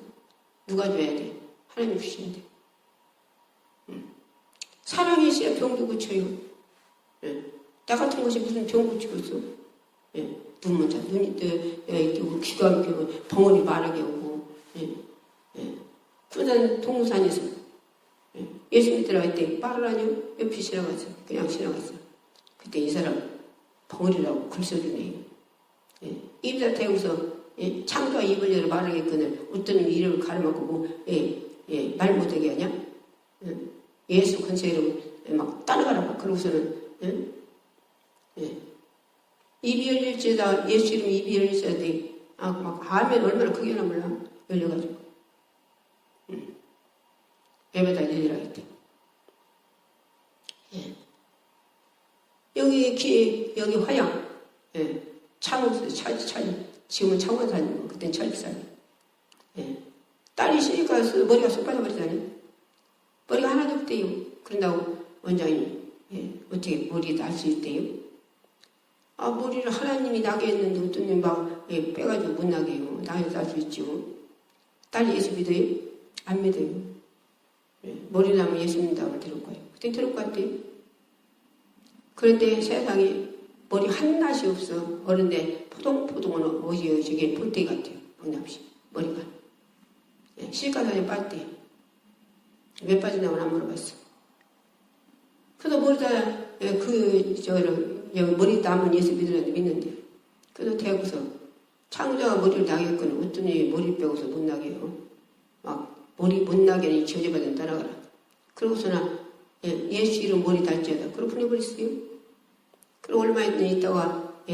누가 줘야 돼? 하나님 주시는데. 사랑이 있어야 병도 고쳐요. 나 같은 것이 무슨 병 고치겠어? 눈 먼저, 눈이 귀가 이렇게 벙어리 마르게 오고, 부산 동산에서 예수 믿으러 갈 때 빠르라뇨? 옆에 지나갔어. 그냥 지나갔어. 그때 이 사람 벙어리라고 글소리네. 입에다 대고서 창과 입을 열어 말하겠거늘 어떤 이름을 가르마고 말 못하게 하냐? 예수 권세로 막 따라가라 막 그러고서는 입이 열릴지다 예수 이름 입이 열릴지다 막 아멘 얼마나 크게 하나 몰라 열려가지고 예배다 열리라 했대. 여기 화양 창원 지금은 창원산이고 그땐 철기산. 딸이 시니까 머리가 쏙 빠져버리잖아요. 머리가 하나도 없대요. 그런다고 원장님이 어떻게 머리 날 수 있대요? 머리를 하나님이 나게 했는데 어떤 님 막 빼가지고 못 나게 해요. 나게 날 수 있죠. 딸 예수 믿어요? 안 믿어요. 머리 나면 예수 믿는다고 들을 거예요. 그때 들을 것 같아요. 그런데 세상에 머리 한낱이 없어. 어른데 포동포동은 어디에요? 저게 본떼기 같아요. 언남씨 머리가. 실가산에 빠졌대요. 왜 빠진다고 안 물어봤어. 그래서 머리다 머리 남은 예수 믿는데 그래서 대고서 창조가 머리를 나겠거든 어떤 일이 머리 빼고서 못 나게 해요. 막 머리 못 나게 하니 저주받은 따라가라. 그러고서는 예수 이름 머리 달지어다. 그러고 보내버렸어요. 그리고 얼마 있다가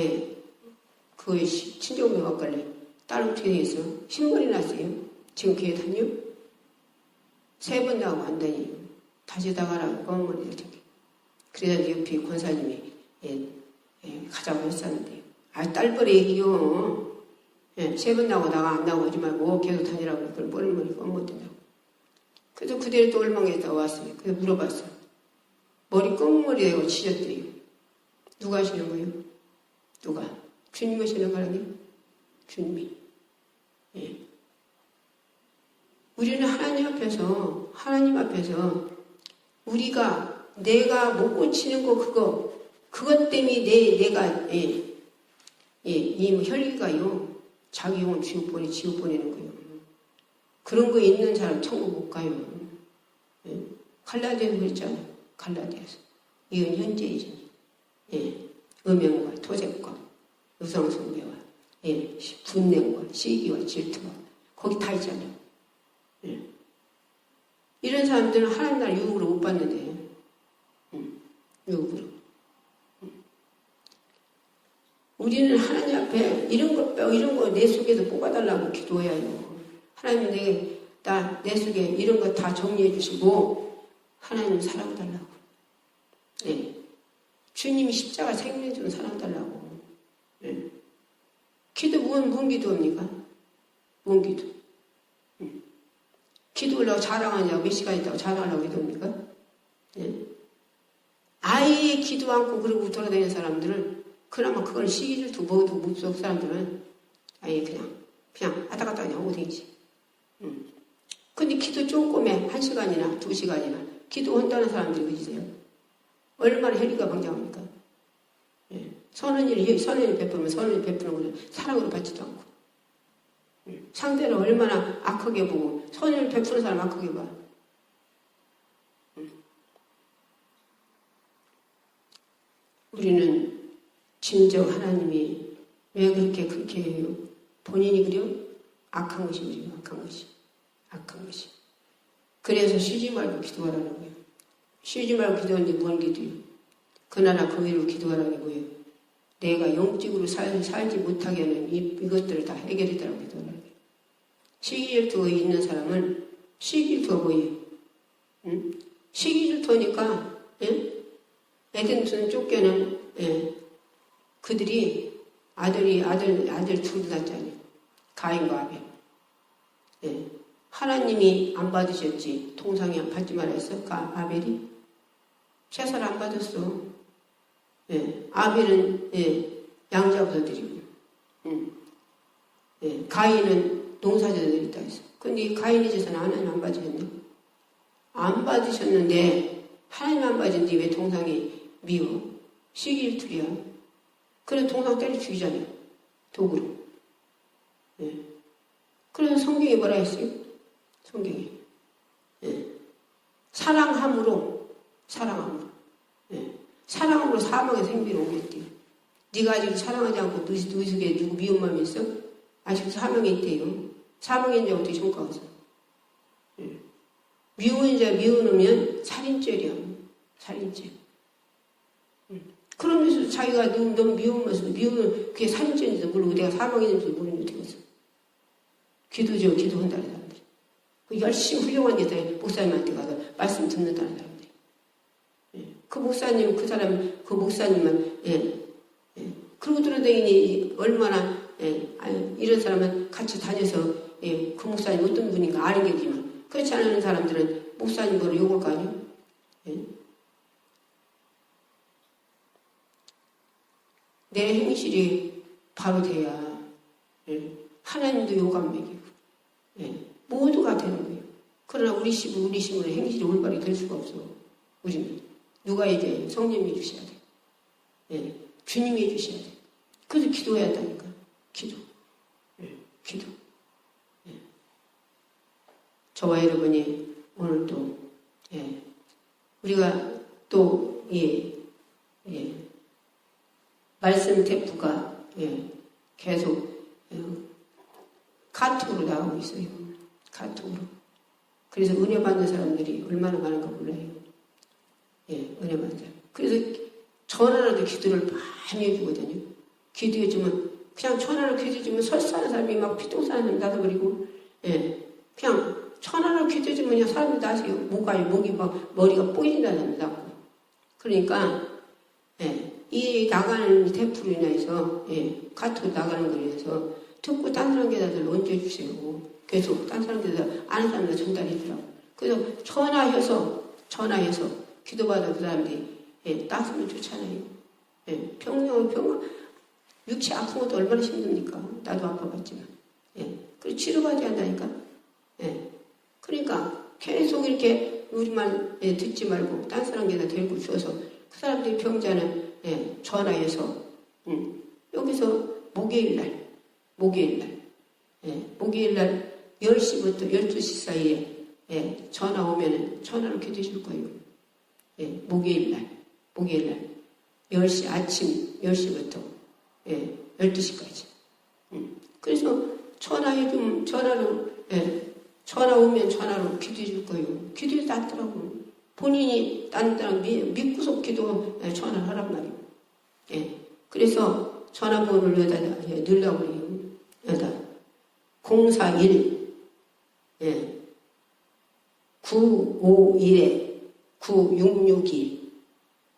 그 친정병 갔길래 딸 어떻게 되겠어? 흰머리 났어요. 지금 걔 다녀? 3번 나가고 안 다녀요. 다시 나가라고 검은 머리 될 텐데. 그래서 옆에 권사님이 가자고 했었는데 딸벌이 얘기요. 3번 나고 안 나고 오지 말고 계속 다니라고 그걸 머리 검은 된다고. 그래서 그대로 또 얼마나 왔어요. 그래서 물어봤어. 머리 검은 머리 되고 치셨대요. 누가 하시는 거예요? 누가? 주님 하시는 거라니? 주님이. 우리는 하나님 앞에서 내가 못 고치는 거 그것 때문에 내가 이 혈기가요, 자기 영혼 지옥 보내는 거예요. 그런 거 있는 사람 천국 못 가요. 예? 갈라디아서 그랬잖아요. 갈라디아서. 이건 현재이죠. 예. 음행과 토색과 유성숭배와 분냉과 시기와 질투와 거기 다 있잖아요. 예. 이런 사람들은 하나님 나라 유혹으로 못 받는데요. 유혹으로. 우리는 하나님 앞에 이런 거 내 속에서 뽑아달라고 기도해야 해요. 하나님 내 속에 이런 거 다 정리해 주시고 하나님 사랑달라고. 예. 주님이 십자가 생명해주는 사랑달라고. 예. 기도 뭔 기도입니까? 뭔 기도? 기도하려고 자랑하냐고 몇 시간 있다고 자랑하려고 기도합니까? 예. 아예 기도 않고 그러고 돌아다니는 사람들은 그나마 그걸 시기를 두고 못 사람들은 아예 그냥 왔다 갔다 그냥 오고 다니지. 근데 기도 조금에 1시간이나 2시간이나 기도한다는 사람들이 그지세요? 얼마나 혈기가 방장합니까? 예. 선언이 베푸면 선언이 베푸는 것을 사랑으로 받지도 않고. 상대를 얼마나 악하게 보고 선언을 베푸는 사람 악하게 봐. 우리는 진정 하나님이 왜 그렇게 해요? 본인이 그래요? 악한 것이 우리가 악한 것이. 그래서 쉬지 말고 기도하라는 거예요. 쉬지 말고 기도하는데 뭔 기도요? 그 나라 그 위로 기도하라는 거예요. 내가 영적으로 살지 못하게 하는 이것들을 다 해결해달라고 기도하라는 거예요. 시기질투가 있는 사람은 시기질투가 뭐예요? 시기질투니까 에덴 쫓겨는 그들이 아들 둘 낳았잖아요. 가인과 아벨. 하나님이 안 받으셨지. 통상이 받지 말라 했어. 아벨이 제사를 안 받았어. 아벨은 양 잡아서 드리고, 가인은 농사져서 드렸다 했어. 근데 가인의 제사는 하나님 안 받으셨네. 안 받으셨는데 하나님 안 받으셨는데 왜 통상이 미워? 시기질투야. 그래 통상 때려 죽이잖아요. 도구로. 그래서 성경이 뭐라 했어요? 성경이 사랑함으로 사망의 생명을 오겠대요. 네가 아직 사랑하지 않고 너 속에 누구 미운 마음이 있어? 아직 사망에 있대요. 사망인 자 어떻게 천국 가서? 미운 자 미워놓으면 살인죄야. 살인죄. 그러면서 자기가 너무 미우면서 그게 살인죄인지도 모르고 내가 사망인지도 모르는 어떻게 했어? 기도한다는 사람들. 열심히 훌륭한 데서 목사님한테 가서 말씀 듣는다는 사람들. 그 목사님, 그 목사님만, 그러고 돌아다니니 얼마나, 이런 사람은 같이 다녀서, 그 목사님 어떤 분인가 아는 게지만, 그렇지 않은 사람들은 목사님 보러 욕을 거 아니에요? 내 행실이 바로 돼야, 하나님도 욕 안 먹이고, 모두가 되는 거예요. 그러나 우리 심으로 행실이 올바르게 될 수가 없어. 우리는. 누가 이제 성령이 해주셔야 돼. 주님이 해주셔야 돼. 그래서 기도해야 한다니까. 기도. 저와 여러분이 오늘 또, 우리가 또, 말씀 대프가, 계속, 카톡으로 나오고 있어요. 카톡으로. 그래서 은혜 받는 사람들이 얼마나 많은가 몰라요. 은혜 받는 사람. 그래서 전화라도 기도를 많이 해주거든요. 기도해주면, 그냥 전화로 기도해주면 설사하는 사람이 막 피똥 싸는 사람이 나서버리고, 그냥 전화로 기도해주면 그냥 사람이 나서요. 목이 막 머리가 뽀진다는 사람이 나고. 그러니까, 이 나가는 대프로 인해서, 카톡 나가는 거로 인해서 듣고 딴 사람에다들 얹어주세요. 계속 딴 사람들에다 아는 사람들 전달해주라고. 그래서 전화해서 기도받아 그 사람들이 따스면 좋잖아요. 평 육체 아픈 것도 얼마나 힘듭니까? 나도 아파봤지만. 그리고 치료받아야 한다니까. 그러니까 계속 이렇게 우리만 듣지 말고 딴 사람에다 데리고 주어서 그 사람들이 병자는 전화해서 여기서 목요일날, 목요일날 10시부터 12시 사이에 전화 오면은 전화로 기도해 줄 거예요. 목요일날 10시, 아침 10시부터 12시까지. 그래서 전화해주면 전화 오면 전화로 기도해 줄 거예요. 기도해 낫더라고. 본인이 딴 사람 믿고서 기도 전화를 하란 말이에요. 그래서 전화번호를 여기다 넣으려고 그래요. 여기다 041 951에 9662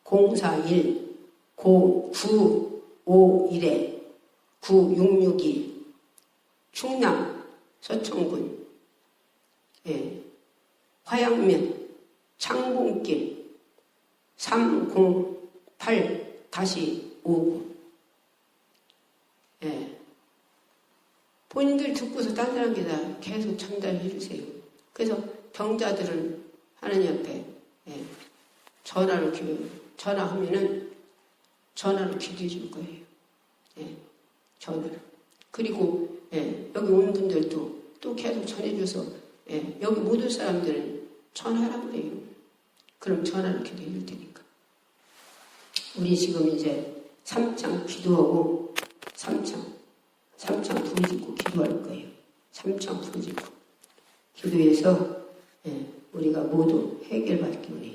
041 951에 9662 충남 서천군 화양면 창봉길 308-5. 본인들 듣고서 딴 사람에다 계속 전달해 주세요. 그래서 병자들은 하나님 앞에 전화하면은 전화로 기도해 줄 거예요. 전화로. 그리고 여기 오는 분들도 또 계속 전해줘서 여기 모든 사람들은 전화하라고 그래요. 그럼 전화로 기도해 줄 테니까. 우리 지금 이제 3창 기도하고 3창 부르짖고 기도할 거예요. 3창 부르짖고 기도해서 우리가 모두 해결받기 원해요.